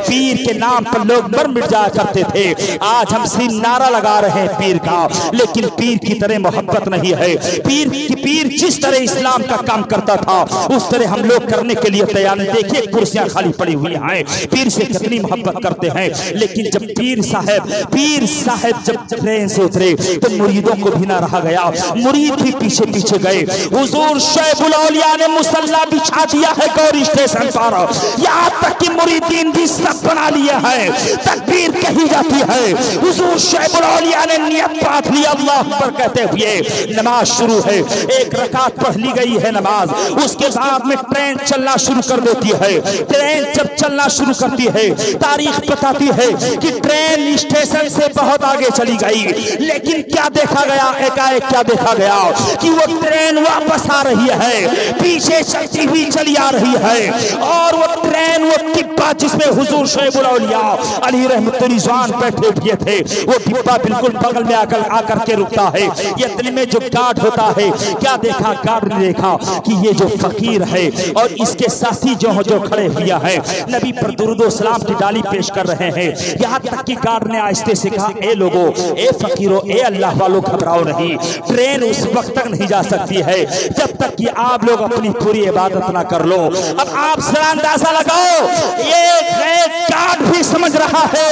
पीर के नाम पर लोग मर मिट जाया करते थे। आज हम सिर्फ नारा लगा रहे हैं पीर का, लेकिन पीर की तरह मोहब्बत नहीं है। पीर जिस तरह इस्लाम का काम करता था, उस तरह हम लोग करने के लिए तैयार नहीं। देखिए कुर्सियां खाली पड़ी हुई हैं, पीर से कितनी मोहब्बत करते हैं। लेकिन जब पीर साहब जब ट्रेन से उतरे तो मुरीदों को भी ना रहा गया, मुरीद भी पीछे पीछे गए। हुजूर शैखुल औलिया ने मुसल्ला बिछा दिया है गौरी स्टेशन पर, यहाँ तक कि मुरीदीन भी सब बना लिए हैं, तकबीर कही जाती है। हुजूर शैखुल औलिया ने नियत बात ली, अल्लाह अकबर कहते हुए नमाज शुरू है। एक रकात पढ़ ली गई है नमाज, उसके बाद में ट्रेन चलना शुरू कर देती है। ट्रेन जब चलना शुरू करती है, तारीख बताती है कि ट्रेन स्टेशन से बहुत आगे चली गई, लेकिन क्या देखा गया, एकाएक क्या देखा गया कि वो ट्रेन वापस आ रही है, पीछे चलती हुई चली आ रही है। और वो ट्रेन, वो डिब्बा जिसमें हुजूर शैखुल औलिया अली रहमतुल्लाह रिज़वान बैठे हुए थे, वो डिब्बा बिल्कुल बगल में आकर के रुकता है। इतने में जो गार्ड होता है, क्या देखा गार्ड ने देखा कि ये जो फकीर है और इसके साथी जो खड़े हुए हैं, नबी पर दुरूद व सलाम की डाली पेश कर रहे हैं। यहाँ तक कि गार्ड ने आहिस्ते से कहा, ए लोगो, ए फकीरों, ए अल्लाह वालों, घबराओ नहीं, ट्रेन उस वक्त तक नहीं जा सकती है जब तक कि आप लोग अपनी पूरी इबादत ना कर लो। अब आप जरा अंदाजा लगाओ, एक गार्ड भी समझ रहा है,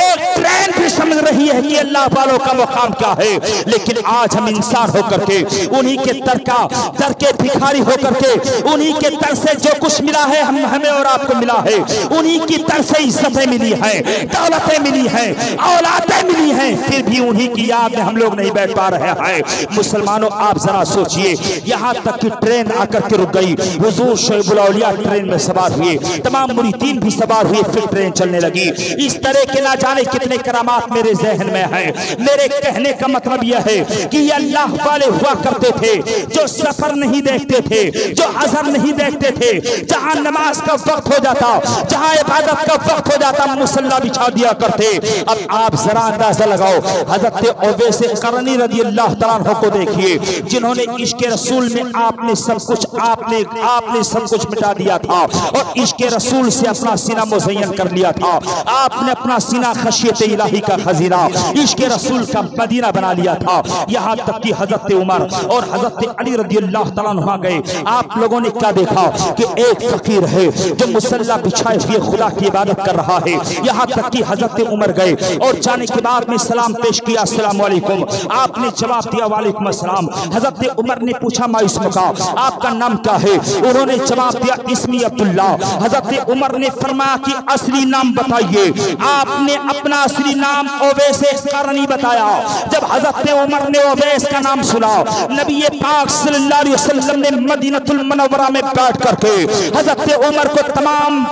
एक ट्रेन भी समझ रही है कि अल्लाह वालों का मुकाम क्या है। लेकिन आज हम इंसान होकर के, उन्हीं के दर के भिखारी होकर के, उन्हीं के दर से जो कुछ मिला है हमें और आपको मिला है, उन्हीं की दर से इज्जतें मिली हैं, दौलतें मिली हैं, औलादें मिली हैं, फिर भी उन्हीं की याद में हम लोग नहीं बैठ पा रहे हैं। मुसलमानों, आप जरा सोचिए, यहाँ तक कि ट्रेन आकर के रुक गई। हुजूर शैखुल औलिया ट्रेन में सवार हुए, तमाम मुरीदीन भी सवार हुए, फिर ट्रेन चलने लगी। इस तरह के ना जाने कितने करामात मेरे ज़हन में हैं। मेरे कहने का मतलब यह है कि ये अल्लाह वाले हुआ करते थे जो सफर नहीं देखते थे, जो अज़र नहीं देखते थे, जहां नमाज का वक्त हो जाता, जहां इबादत का वक्त हो जाता, मुसल्ला बिछा दिया करते। अब आप जरा अंदाजा लगाओ, हज़रत उवैस क़रनी रज़ी अल्लाह तआला अन्हु को देखिए, जिन्होंने इश्क़ रसूल में आपने सब कुछ मिटा दिया था और इश्क़ रसूल से अपना सीना मुज़य्यन कर लिया था। आपने अपना सीना खशियत इलाही का खजीना, इश्क़ रसूल का मदीना बना लिया था। यहाँ तक कि हज़रत उमर और हज़रत अली रज़ी अल्लाह तआला अन्हु गए, आप लोगों ने क्या देखा कि एक फकीर है जो मुसल्ला बिछाए हुए खुदा की इबादत कर रहा है। यहाँ तक कि हज़रत उमर गए और जाने के बाद में सलाम पेश किया, अस्सलाम वालेकुम। आपने जवाब दिया, वालेकुम अस्सलाम। हज़रत उमर ने पूछा, मा इस्मुका, आपका नाम क्या है? उन्होंने जवाब दिया, इस्मी अब्दुल्ला। हज़रत उमर ने फरमाया कि असली नाम बताइए। आपने अपना असली नाम उवैस क़रनी बताया। जब हज़रत उमर ने उवैस का नाम सुना, नबी पाक सल्लल्लाहु अलैहि वसल्लम ने मदीनतुल मुनव्वरा में बैठ करके हज़रत उमर को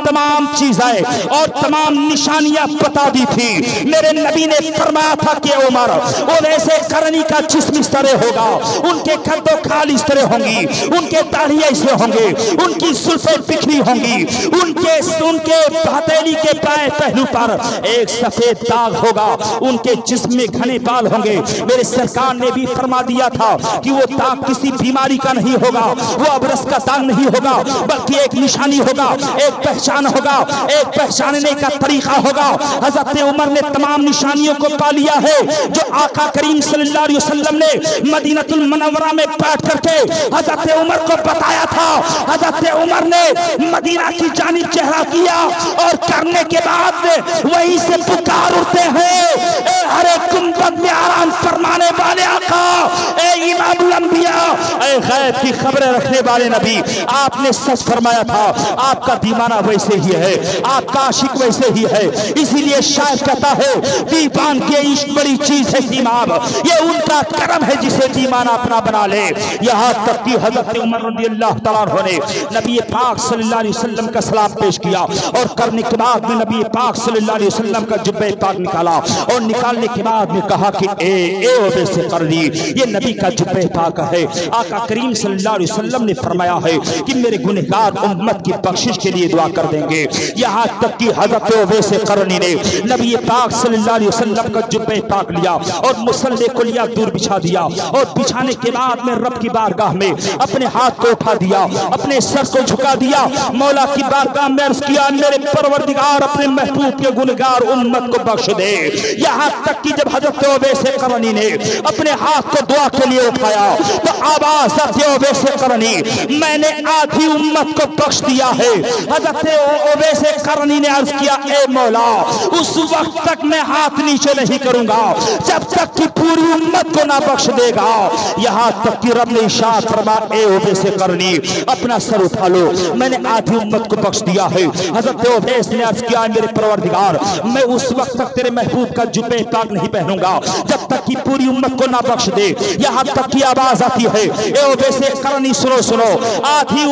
तमाम चीजें और तमाम निशानियां बता दी थी। मेरे नबी ने फरमाया था कि उमर, उवैस क़रनी का जिस्म इस तरह होगा, उनके खद्दो खाल इस तरह होंगी, उनके दाढ़ियां ऐसे होंगे, उनकी जुल्फें बिखरी होंगी, उनके हथेली के बाएं पहलू पर एक सफेद दाग होगा, उनके जिस्म में घने बाल होंगे। मेरे सरकार ने भी फरमा दिया था कि वो दाग किसी बीमारी का नहीं होगा, वो अबरस का दाग नहीं होगा, बल्कि एक निशानी होगा, एक पहचान होगा, एक पहचानने का तरीका होगा। हज़रत उमर ने तमाम निशानियों को पा लिया है जो आका करीम सल्लल्लाहु अलैहि वसल्लम ने मदीनतुल मुनव्वरा में बैठ करके हज़रत उमर को बताया था। हज़रत उमर ने मदीना की जानिब चेहरा किया और करने के बाद वहीं से पुकार उठते हैं, ए हरे गुंबद में आराम फरमाने वाले आका, ए इमामुल अंबिया, ए गैब की खबरें रखने वाले नबी, आपने सच फरमाया था। आपका दीवाना वैसे ही है, आपका आशिक वैसे ही है। इसीलिए शायर कहता है, दीवान के इश्क बड़ी चीज है सीमाब, ये उनका करम है जिसे दीवाना अपना बना ले। यहाँ तक कि हज़रत उमर रज़ी अल्लाह तआला अन्हु ने नबी पाक सल्लल्लाहु अलैहि वसल्लम का सलाम पेश किया और करने के बाद में नबी पाक सल्लल्लाहु अलैहि वसल्लम का जुब्बे पाक निकाला और निकालने के बाद में कहा कि ए उवैस क़रनी, ये नबी का जुब्बे पाक है। आका करीम सल्लल्लाहु अलैहि वसल्लम ने फरमाया है कि मेरे गुनहगार उम्मत की बख्शिश के लिए दुआ कर देंगे। यहाँ तक कि हज़रत उवैस क़रनी ने नबी पाक सल्लल्लाहु अलैहि वसल्लम का जुब्बे पाक लिया और मुसल्ले को लिया, दूर बिछा दिया और बिछाने के बाद में रब की बारगाह में अपने हाथ को उठा दिया, अपने सर को झुका दिया, मौला की बारगाह में अर्ज़ किया, मेरे परवरदिगार अपने महबूब के गुनहगार उम्मत को बख्श दे। या यहाँ तक कि जब हजरत ओवैस करनी ने अपने हाथ को दुआ के लिए उठाया तो आवाज आती ओवैस करनी, मैंने आधी उम्मत को बख्श दिया है। हजरत ओवैस करनी ने अर्ज किया, ए मौला उस वक्त तक मैं हाथ नीचे नहीं करूंगा जब तक कि पूरी उम्मत को ना बख्श देगा। यहाँ तक कि रब ने इरशाद फरमाया, ए ओवैस करनी अपना सर उठा लो, मैंने आधी उम्मत को बख्श दिया है। हजरत ओवैस ने अर्ज किया, मेरे परवरदिगार मैं उस वक्त तक तेरे महबूब का जुब्बे पाक नहीं पहनूंगा जब तक कि पूरी उम्मत को ना बख्श दे। यहाँ तक की आवाज आती है, ए ओवैस करनी सुनो सुनो, आधी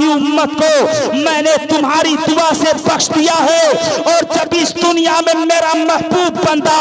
उम्मत को मैंने तुम्हारी दुआ से बख्श दिया है। और जब इस दुनिया में मेरा महबूब बंदा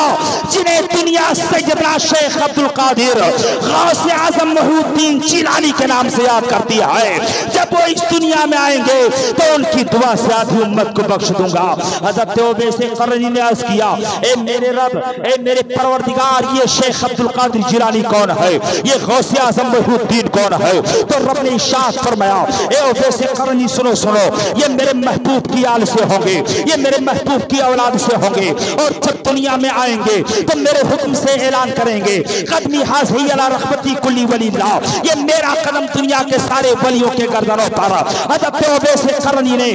जिन्हें दुनिया सैयदना शेख अब्दुल कादिर गौसे आजम मोहिउद्दीन जिलानी के नाम से याद करती है, जब वो इस दुनिया में आएंगे तो उनकी दुआ से आधी उम्मत को बख्श दूंगा। हजरत ओवैस करनी ने अर्ज किया, ए मेरे रब, ए मेरे परवरदिगार, ये शेख अब्दुल कादिर जिलानी कौन है, ये गौसे आजम मोहिउद्दीन कौन है? तो रब ने इरशाद फरमाया, ए ओवैस करनी सुनो सुनो, ये मेरे महबूब की आल से होंगे, ये मेरे महबूब की औलाद से होंगे। और जब दुनिया में आएंगे तो मेरे हुक्म से ऐलान करेंगे, कदमी हाज़ी अला रग़बती कुल्ली वलील्लाह, ये मेरा कदम दुनिया के सारे वलियों के गर्दनों पर। हजरत ओवैस करनी ने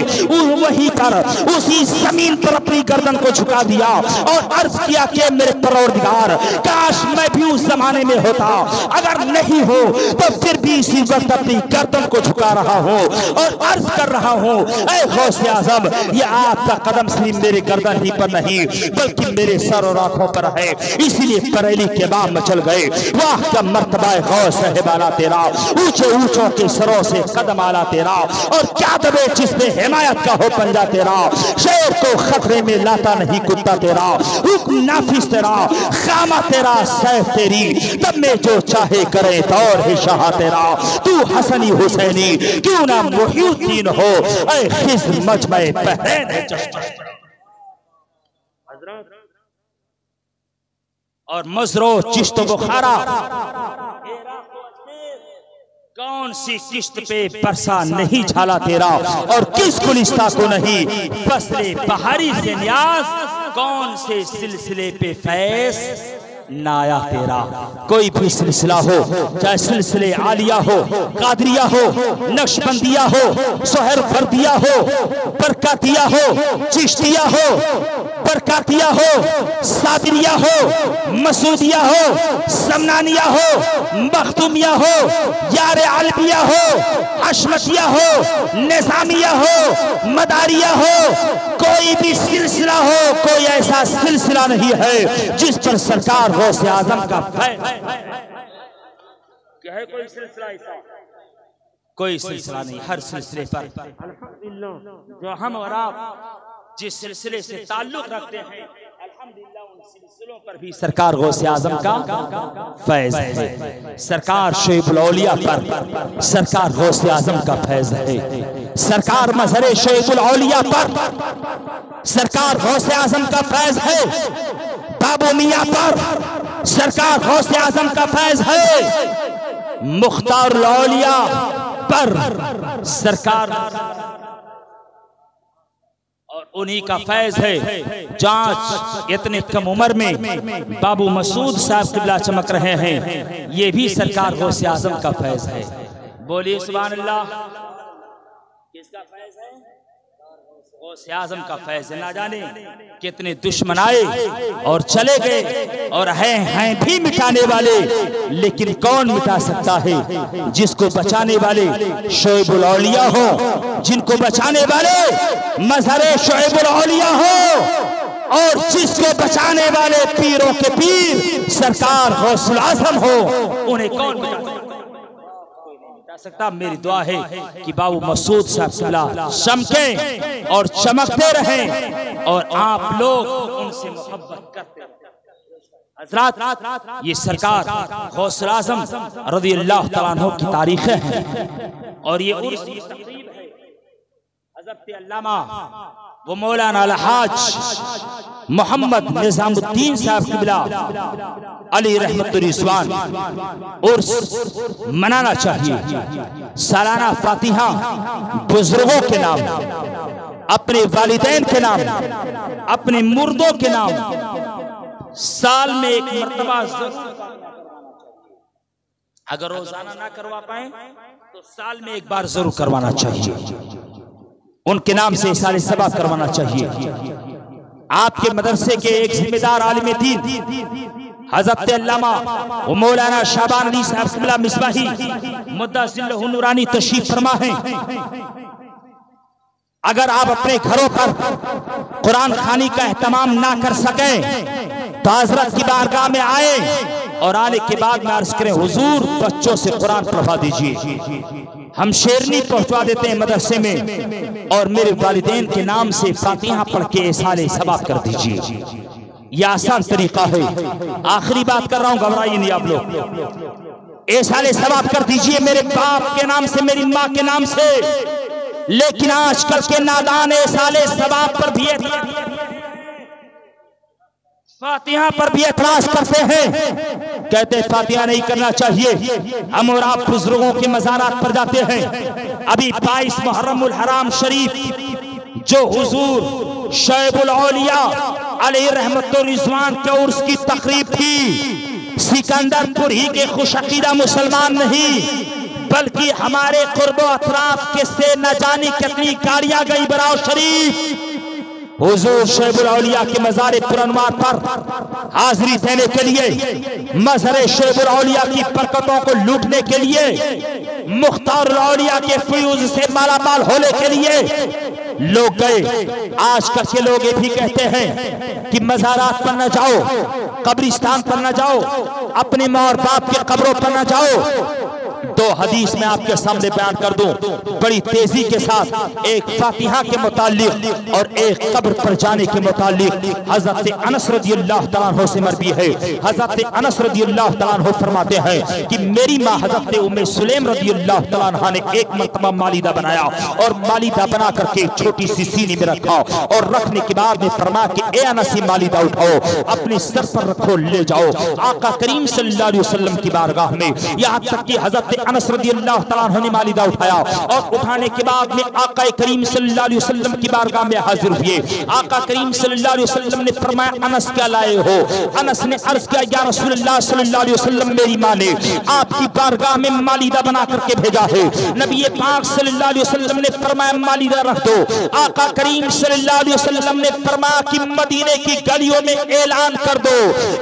वही पर उसी जमीन पर अपनी गर्दन को झुका दिया और अर्ज किया कि मेरे परवरदिगार काश मैं भी उस जमाने में होता, अगर नहीं हो तो फिर भी इसी वक्त अपनी गर्दन को झुका रहा हूँ और अर्ज कर रहा हूँ, ऐ गौसे आजम, ये आपका कदम सिर्फ मेरे गर्दन ही पर नहीं बल्कि मेरे सर और आंखों पर है। इसीलिए बरेली के बाम मचल गए। वाह क्या मर्तबा है गौस है बाला तेरा, ऊंचे ऊंचों के सरों से कदम आला तेरा, और क्या दबे जिसमें हिमायत का हो पंजा तेरा। शेर को खतरे में लाता नहीं कुत्ता तेरा, हुक्म नाफिज तेरा, खामा तेरा, सैफ तेरी, तब में जो चाहे करे दौर है शाह तेरा। तू हसनी हुसैनी क्यों ना मोहिउद्दीन हो, ऐ खिज़्र मजमे बहरैन है चश्मा। और मजरो चिश्त बुखारा, कौन सी किश्त पे बरसा नहीं झाला तेरा, और किस गुलिस्ता को नहीं फसले बहारी से न्याज, कौन से सिलसिले पे फैज नाया तेरा। कोई भी सिलसिला हो, चाहे सिलसिले आलिया हो, कादरिया हो, नक्शबंदिया हो, सोहरवर्दिया हो, बरकातिया हो, चिश्तिया हो, बरकातिया हो, सादिरिया हो, मसूदिया हो, समनानिया हो, मखदूमिया हो, यार अलबिया हो, हशमतिया हो, निजामिया हो, मदारिया हो, कोई भी सिलसिला हो, कोई ऐसा सिलसिला नहीं है जिस पर सरकार गौसे आजम का फैज़ क्या है। कोई सिलसिला ऐसा, कोई सिलसिला नहीं। हर सिलसिले पर अल्हम्दुलिल्लाह जो हम और आप जिस सिलसिले से ताल्लुक रखते हैं, अल्हम्दुलिल्लाह उन सिलसिलों पर भी सरकार गौसे आजम का फैज़ है। सरकार शोएबुल औलिया पर सरकार गौसे आजम का फैज़ है। सरकार मज़हर शोएबुल औलिया पर सरकार गौसे आजम का फैज़ है। बाबू मियां पर सरकार गौसे आजम का फैज़ है। मुख्तार औलिया पर सरकार और उन्हीं का फैज़ है। जांच इतने कम उम्र में बाबू मसूद साहब किबला चमक रहे हैं, ये भी सरकार गौसे आजम का फैज़ है। बोलिए सुभान अल्लाह। किसका फैज़ है? गौसे आजम का फैज़ है। ना जाने कितने दुश्मन आए और चले गए और हैं भी मिटाने वाले, लेकिन कौन मिटा सकता है? जिसको बचाने वाले शोएबुल औलिया हो, जिनको बचाने वाले मज़हर शोएबुल औलिया हो, और जिसको बचाने वाले पीरों के पीर सरकार गौसुल आज़म हो, उन्हें कौन बचा सकता? मेरी दुआ है कि बाबू मसूद साहब चमके और चमकते रहें और आप लोग उनसे मोहब्बत करते रहें। हज़रात, ये सरकार गौसुल आज़म रज़ियल्लाहु तआला अन्हु की तारीखें हैं और ये उर्स की तक़रीब है। हज़रत अल्लामा वो मौलाना अलहाज मोहम्मद निज़ामुद्दीन साहब किबला अली रहमतुर रिज़वान उर्स मनाना चाहिए। सालाना फातिहा बुजुर्गों के नाम, अपने वालिदैन के नाम, अपने मुर्दों के नाम साल में एक मर्तबा जरूर, अगर रोजाना ना करवा पाए तो साल में एक बार जरूर करवाना चाहिए। उनके नाम से साले सबाब करवाना चाहिए। आपके मदरसे के एक जिम्मेदार आलिम दीन हज़रत अल्लामा मौलाना शाबान अली साहब क़िबला मिसबाही मुद्दासिल्लहु नूरानी तशरीफ फरमा है। अगर आप अपने घरों पर कुरान खानी का एहतमाम ना कर सके तो हजरत की बारगाह में आए और आने के बाद में अर्ज करें, हुजूर बच्चों से कुरान पढ़वा दीजिए, हम शेरनी पहुंचवा देते हैं मदरसे में, और मेरे वालिदैन के नाम से फातिहा पढ़ के साले सवाब कर दीजिए। यह आसान तरीका है। आखिरी बात कर रहा हूं, घबराइए नहीं आप लोग। ए साले सवाब कर दीजिए मेरे बाप के नाम से, मेरी माँ के नाम से। लेकिन आजकल के नादान ए साले सवाब पर भी फातिहा पर भी एतराज करते हैं, कहते हैं फातिहा नहीं करना चाहिए। हम और आप बुजुर्गों के मज़ारात पर जाते हैं। अभी 22 मुहर्रमुल हराम शरीफ जो हुजूर शैबुल औलिया अलैहि रहमतुर रिज़वान के उर्स की तकरीब थी, सिकंदरपुर ही के खुशअकीदा मुसलमान नहीं बल्कि हमारे कुर्बो अतराफ के से न जाने कितनी गाड़ियां गई बराव शरीफ हुजूर शैबुल औलिया के मज़ार पुरनवार पर हाजिरी देने के लिए, मज़ार शैबुल औलिया की बरकतों को लूटने के लिए, मुख्तार औलिया के फ्यूज से मालामाल होने के लिए लोग गए। आजकल के लोग ये भी कहते हैं कि मज़ारात पर न जाओ, कब्रिस्तान पर न जाओ, अपने माँ और बाप के कब्रों पर न जाओ। दो हदीस में आपके सामने बयान कर दूं बड़ी तेजी के साथ, एक फातिहा के मुतालिक और एक कब्र पर जाने के मुतालिक। हजरत अनस रज़ियल्लाहु तआला अन्हु से मरवी है। हजरत अनस रज़ियल्लाहु तआला अन्हु फरमाते हैं कि मेरी माँ हजरत उम्मे सुलैम रज़ियल्लाहु तआला अन्हा ने एक मरतबा मालिदा बनाया और मालिदा बना करके छोटी सी सीनी में रखा और रखने के बाद में फरमा कि ए अनस मालिदा उठाओ, अपने सर पर रखो, ले जाओ आका करीम सल्लल्लाहु अलैहि वसल्लम की बारगाह में। यहाँ तक कि हजरत अनस रज़ियल्लाहु तआला अन्हु ने मालिदा उठाया और उठाने के बाद में आका करीम सल्लल्लाहु अलैहि वसल्लम की बारगाह में हाजिर हुए। आका करीम सल्लल्लाहु अलैहि वसल्लम ने फरमाया, अनस क्या लाए हो? अनस ने अर्ज किया, या रसूलुल्लाह सल्लल्लाहु अलैहि वसल्लम, मेरी माँ ने आपकी बारगाह में मालिदा बना करके भेजा है। नबी पाक सल्लल्लाहु अलैहि वसल्लम ने फरमाया मालिदा रख दो। आका करीम सल्लल्लाहु अलैहि वसल्लम ने फरमाया कि मदीने की गलियों में ऐलान कर दो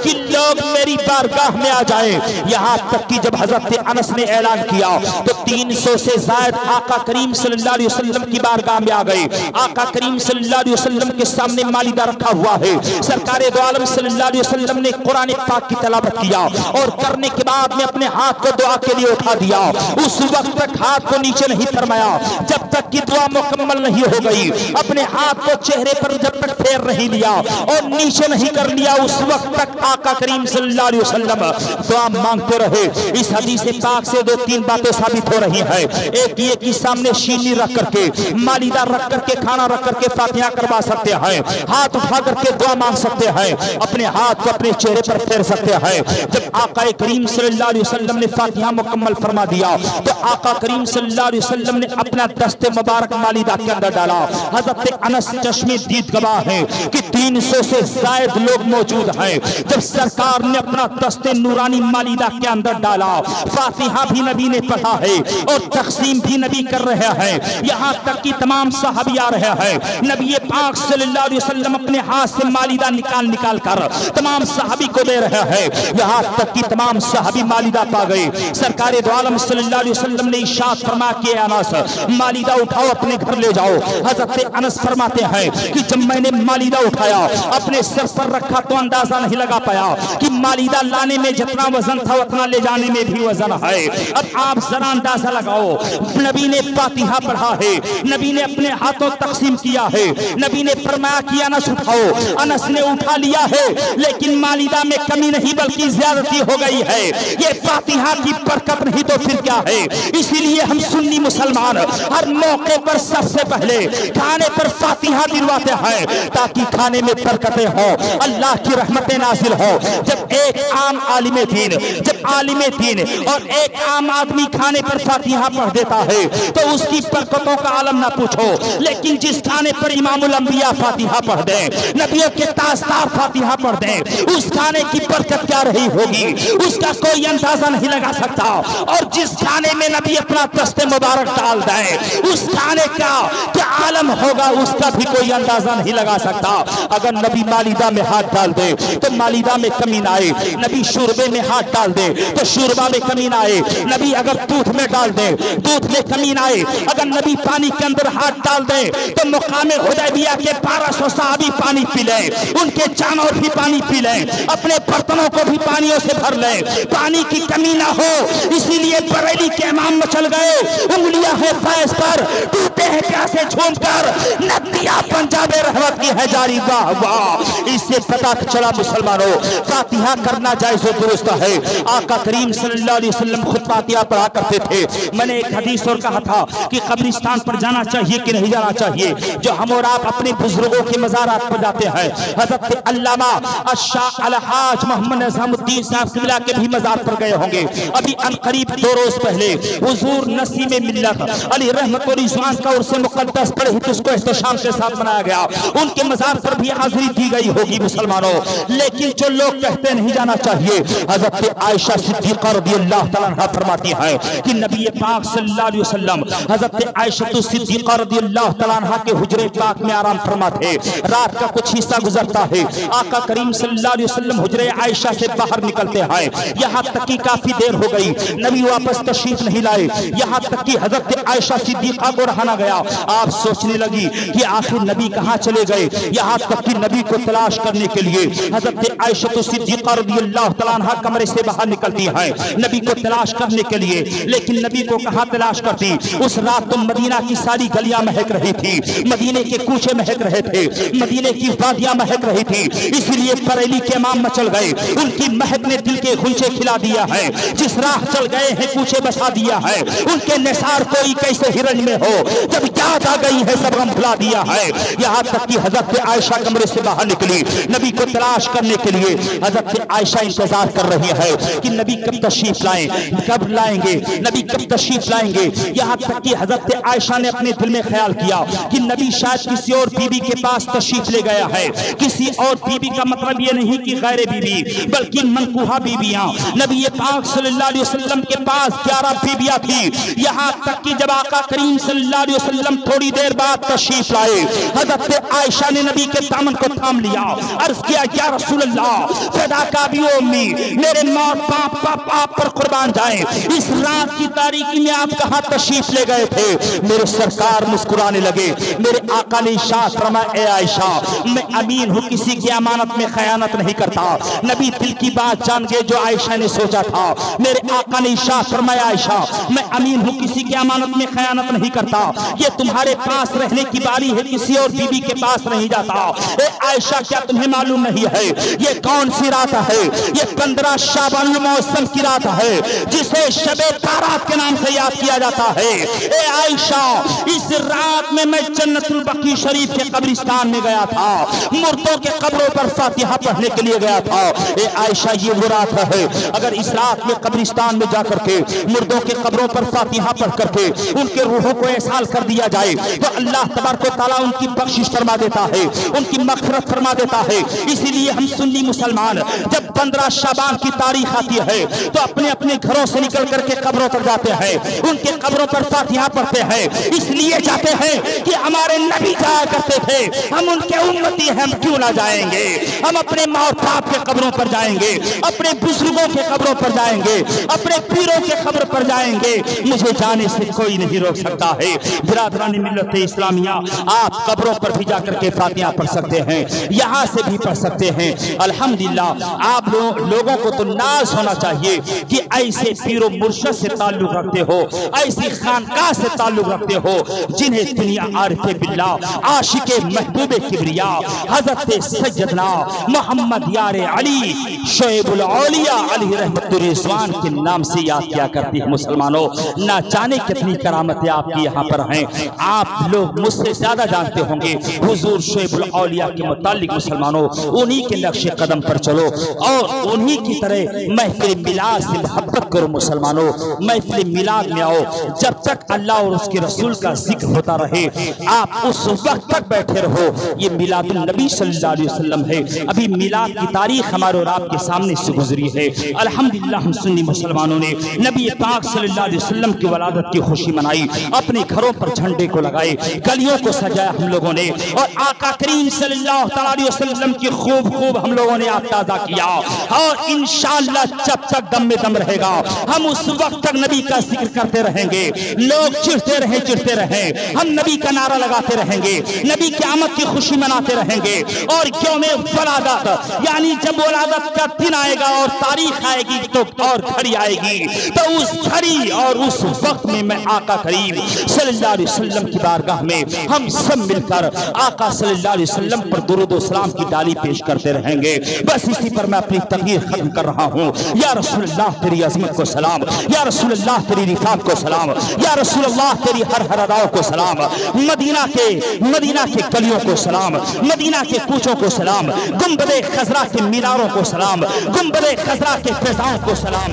कि लोग मेरी बारगाह में आ जाएं। यहाँ तक कि जब हजरत अनस ने ऐलान किया तो 300 से ज्यादा आका करीम सल्लल्लाहु अलैहि वसल्लम की बारगाह में आ गए। आका करीम सल्लल्लाहु अलैहि वसल्लम के सामने मालिदा रखा हुआ है। सरकारे दो आलम सल्लल्लाहु अलैहि वसल्लम ने कुरान पाक की तिलावत किया और करने के बाद में अपने हाथ को दुआ के लिए उठा दिया। उस वक्त तक हाथ को नीचे नहीं फरमाया जब तक कि दुआ मुकम्मल नहीं हो गई। अपने हाथ को चेहरे पर जब तक फेर नहीं लिया और नीचे नहीं कर लिया, उस वक्त तक आका करीम सल्लल्लाहु अलैहि वसल्लम दुआ मांगते रहे। इस हदीस पाक से दो तीन बातें साबित हो रही है। एक ये कि सामने शीनी रख करके, मालिदा रख करके, खाना रख करके फातिहा करवा सकते हैं, हाथ उठा करके दुआ मांग सकते हैं, अपने हाथ को अपने चेहरे पर फेर सकते हैं। जब आका करीम सल्लल्लाहु अलैहि वसल्लम ने फातिहा मुकम्मल फरमा दिया तो आका करीम सल्लल्लाहु अलैहि वसल्लम ने अपना दस्ते मुबारक मालिदा के अंदर डाला। हजरत अनस चश्मे दीद गवाह हैं कि 300 से ज्यादा लोग मौजूद हैं। जब सरकार ने अपना दस्ते नूरानी मालिदा के अंदर डाला, फातिहा भी नबी ने पढ़ा है और तकसीम भी नबी कर रहे हैं। यहाँ तक कि तमाम सहाबी आ रहे हैं। नबी पाक सल्लल्लाहु अलैहि वसल्लम अपने हाथ से मालिदा निकाल कर तमाम सहाबी को दे रहे हैं। यहाँ तक कि तमाम सहाबी मालिदा पा गए। सरकार दो आलम सल्लल्लाहु अलैहि वसल्लम ने इरशाद फरमा के अनस मालिदा उठाओ, अपने घर ले जाओ। हजरत अनस फरमाते हैं कि जब मैंने मालिदा उठाया, अपने सर पर रखा तो अंदाजा नहीं लगा पाया कि मालिदा लाने में जितना वजन था उतना ले जाने में भी वजन है। अब आप जरा अंदाजा लगाओ, नबी ने फातिहा पढ़ा है, नबी ने अपने हाथों तकसीम किया है, नबी ने फरमाया कि अनस उठाओ, अनस ने उठा लिया है, लेकिन मालिदा में कमी नहीं बल्कि ज्यादती हो गई है। ये फातिहा की बरकत नहीं तो फिर क्या है? इसीलिए हम सुन्नी मुसलमान हर मौके पर सबसे पहले खाने पर फातिहा दिलवाते हैं ताकि खाने में बरकतें हो, अल्लाह की रहमतें नाजिल हो। जब एक आम आलिम दीन और एक आम आम आदमी खाने पर फातिहा पढ़ देता है तो उसकी बरकतों का आलम ना पूछो, लेकिन जिस खाने पर इमामुल अंबिया फातिहा पढ़ दे, नबियों के ताजदार फातिहा पढ़ दे, उस खाने की बरकत क्या रही होगी उसका कोई अंदाजा नहीं लगा सकता। और जिस खाने में नबी अपना दस्ते मुबारक डाल दे, उस खाने का क्या आलम होगा उसका भी कोई अंदाजा नहीं लगा सकता। अगर नबी मालिदा में हाथ डाल दे तो मालिदा में कमी ना आए, नबी शुरबे में हाथ डाल दे तो शुरबा में कमी ना आए, नबी अगर दूध में डाल दे दूध में कमी ना आए, अगर नबी पानी के अंदर हाथ डाल दे तो मुकामे हुदैबिया के 1200 सहाबी पानी पी ले, उनके जानवर भी पानी पी ले, अपने बर्तनों को भी पानियों से भर ले, पानी की कमी ना हो। इसीलिए बरेली के इमाम मचल गए, उंगलियां है फैज पर, टूटे हैं प्यासे झूमकर, नदियां पंजाबे रहमत की है जारी। वाह वाह, इससे पता चला मुसलमानों फातिहा करना जायज़ और दुरुस्त है। आका करीम सल्लल्लाहु अलैहि वसल्लम खुद फातिहा पढ़ा करते थे। मैंने एक हदीस और कहा था कि कब्रिस्तान पर जाना चाहिए कि नहीं जाना चाहिए। जो हम और आप अपने बुजुर्गों के मज़ारात पर जाते हैं, हज़रत अल्लामा अशाह अलहाज मोहम्मद निज़ामुद्दीन साहब किबला के भी मज़ार पर गए होंगे। अभी अनकरीब 2 रोज पहले हुजूर नसीम मिल्लत अली रहमत व रिज़वान का उर्स मुक़द्दस बड़े ही उसको एहतशाम के साथ मनाया गया, उनके मज़ार पर भी हाज़िरी दी गई होगी मुसलमानों। लेकिन जो लोग कहते नहीं जाना चाहिए, हज़रत आयशा सिद्दीक़ा रज़ियल्लाहु तआला अन्हा फरमाती है कि नबी पाक सल्लल्लाहु अलैहि वसल्लम हज़रत आयशा सिद्दीक़ा रज़ियल्लाहु तआला अन्हा के हुजरे पाक में आराम फरमा थे। रात का कुछ हिस्सा गुजरता है, आका करीम सल्लल्लाहु अलैहि वसल्लम हुजरे आयशा से बाहर निकलते हैं, यहाँ तक कि काफी देर हो गई, नबी वापस तशरीफ नहीं लाए, यहाँ तक कि हज़रत आयशा सिद्दीक़ा को रहना गया। आप सोचने लगी कि आखिर नबी कहाँ चले गए, यहाँ तक कि नबी को तलाश करने के लिए हज़रत आयशा सिद्दीक़ा रज़ियल्लाहु तआला अन्हा कमरे से बाहर निकलती है नबी को तलाश करने के लिए। लेकिन नबी को कहाँ तलाश करती, उस रात तो मदीना की सारी गलियां महक रही थी, मदीने के कूचे महक रहे थे, मदीने की वादियां महक रही थी। इसलिए बरेली के इमाम मचल गए, उनकी महक ने दिल के खुलचे खिला दिया है। जिस राह चल गए हैं कूचे बसा दिया है, उनके निसार कोई कैसे हिरन में हो, जब याद आ गई है सब गम भुला दिया है। यहाँ तक कि हज़रत आयशा कमरे से बाहर निकली नबी को तलाश करने के लिए। हज़रत आयशा इंतजार कर रही है कि नबी कब तशरीफ लाएं, कब लाएंगे, नबी कब तशरीफ लाएंगे। यहाँ तक कि हज़रत आयशा ने अपने दिल में ख्याल किया कि नबी शायद किसी और बीबी के पास तशरीफ ले गया है। किसी और बीबी का मतलब ये नहीं कि गैर बीबी, बल्कि मनकूहा बीबियां। नबी पाक सल्लल्लाहु अलैहि वसल्लम के पास 11 बीबियां थी। यहाँ तक कि जब आका करीम सल्लल्लाहु अलैहि वसल्लम थोड़ी देर बाद तशरीफ लाए, हज़रत आयशा ने नबी के दामन को थाम लिया, अर्ज किया या रसूल अल्लाह फ़िदा का भी उम्मी, मेरे मौत बाप आप पर कुर्बान जाए, इस रात की तारीकी में आप कहाँ तशरीफ ले गए थे। मेरे सरकार मुस्कुराने लगे। मेरे आका ने इरशाद फरमाया, ए आयशा मैं अमीन हूँ, किसी की अमानत में खयानत नहीं करता। नबी दिल की बात जान गए जो आयशा ने सोचा था। मेरे आका ने इरशाद फरमाया, आयशा मैं अमीन हूँ, किसी की अमानत में खयानत नहीं करता। ये तुम्हारे पास रहने की बारी है, किसी और बीबी के पास नहीं जाता। ए आयशा क्या तुम्हें मालूम नहीं है ये कौन सी रात है? ये 15 शाबानुल मौसम की रात है, जिसे शबे बारात के नाम से याद किया जाता है। ए आयशा इस रात में मैं जन्नतुल बकी शरीफ के कब्रिस्तान में गया था, मुर्दों के कब्रों पर फातिहा पढ़ने के लिए गया था। ए आयशा ये वो रात है, अगर इस रात में कब्रिस्तान में जाकर के मुर्दों के कब्रों पर फातिहा पढ़ करके उनके रूहों को एहसास कर दिया जाए तो अल्लाह तबारक व तआला उनकी बख्शिश फरमा देता है, उनकी मग़फ़िरत फरमा देता है। इसीलिए हम सुन्नी मुसलमान जब 15 शाबान की तारीख आती है तो अपने अपने घरों से निकल करके कब्रों पर जाते हैं, उनके कब्रों पर फातिहा पढ़ते हैं। इसलिए जाते हैं कि हमारे नबी जाया करते थे, हम उनके उम्मती हैं, हम क्यों ना जाएंगे। हम अपने माँ और बाप के कब्रों पर जाएंगे, अपने बुजुर्गों के कब्रों पर जाएंगे, अपने पीरों के कब्र पर जाएंगे। मुझे जाने से कोई नहीं रोक सकता है। बिरादरान मिल्लत इस्लामिया, आप कब्रों पर भी जाकर के फातिहा पढ़ सकते हैं, यहाँ से भी पढ़ सकते हैं। अल्हम्दुलिल्लाह आप लोगों को तो नाज होना चाहिए कि ऐसे पीरो मुर्शिद से ताल्लुक रखते हो, ऐसी खानकाह से ताल्लुक रखते हो जिन्हें दुनिया आरिफ़े बिल्लाह आशिक़े महबूबे किबरिया हज़रत सैयदना मोहम्मद यार अली शोएबुल औलिया अलैहि रहमतुर रिज़वान के नाम से याद किया करती है। मुसलमानों ना जाने कितनी करामतें आपकी यहाँ पर हैं, आप लोग मुझसे ज्यादा जानते होंगे हुजूर शोएबुल औलिया के मुतालिक। मुसलमानों उन्हीं के नक्शे कदम पर चलो और उन्हीं की तरह महफ़िल मिलाद से मोहब्बत करो। मुसलमान मुसलमानों, महफिल मिलाद में आओ। जब तक अल्लाह और उसके रसूल का जिक्र होता रहे आप उस वक्त तक बैठे रहो। ये मिलादुन नबी सल्लल्लाहु अलैहि वसल्लम है। अभी मिलाद की तारीख हमारे और आपके सामने से गुजरी है। अल्हम्दुलिल्लाह हम सुन्नी मुसलमानों ने नबी पाक सल्लल्लाहु अलैहि वसल्लम की वलादत की खुशी मनाई, अपने घरों पर झंडे को लगाए, गलियों को सजाया हम लोगों ने, और आका करीम सल्लल्लाहु अलैहि वसल्लम की खूब हम लोगों ने आज ताज़ा किया। और इंशाअल्लाह जब तक दम में दम रहेगा हम उस वक्त तक नबी का जिक्र करते रहेंगे। लोग चिढ़ते रहे, हम नबी का नारा लगाते रहेंगे, नबी की आमद की खुशी मनाते रहेंगे। और यौम वलादत यानी जब वलादत का दिन आएगा और तारीख आएगी तो और घड़ी आएगी, तो उस घड़ी और उस वक्त में मैं आका करीम सल्लल्लाहु अलैहि वसल्लम की बारगाह में हम सब मिलकर आका सल्लल्लाहु अलैहि वसल्लम पर दुरूद व सलाम की डाली पेश करते रहेंगे। बस इसी पर मैं अपनी तकरीर खत्म कर रहा हूँ। या रसूलुल्लाह तेरी अज़मत को सलाम, या रसूलुल्लाह तेरी रिफ़ात को सलाम, या रसूलुल्लाह तेरी हर अदाओं को सलाम, मदीना के गलियों को सलाम, मदीना के कूचों को सलाम, गुंबदे खज़रा के मीनारों को सलाम, गुंबदे खज़रा के फ़िज़ाओं को सलाम।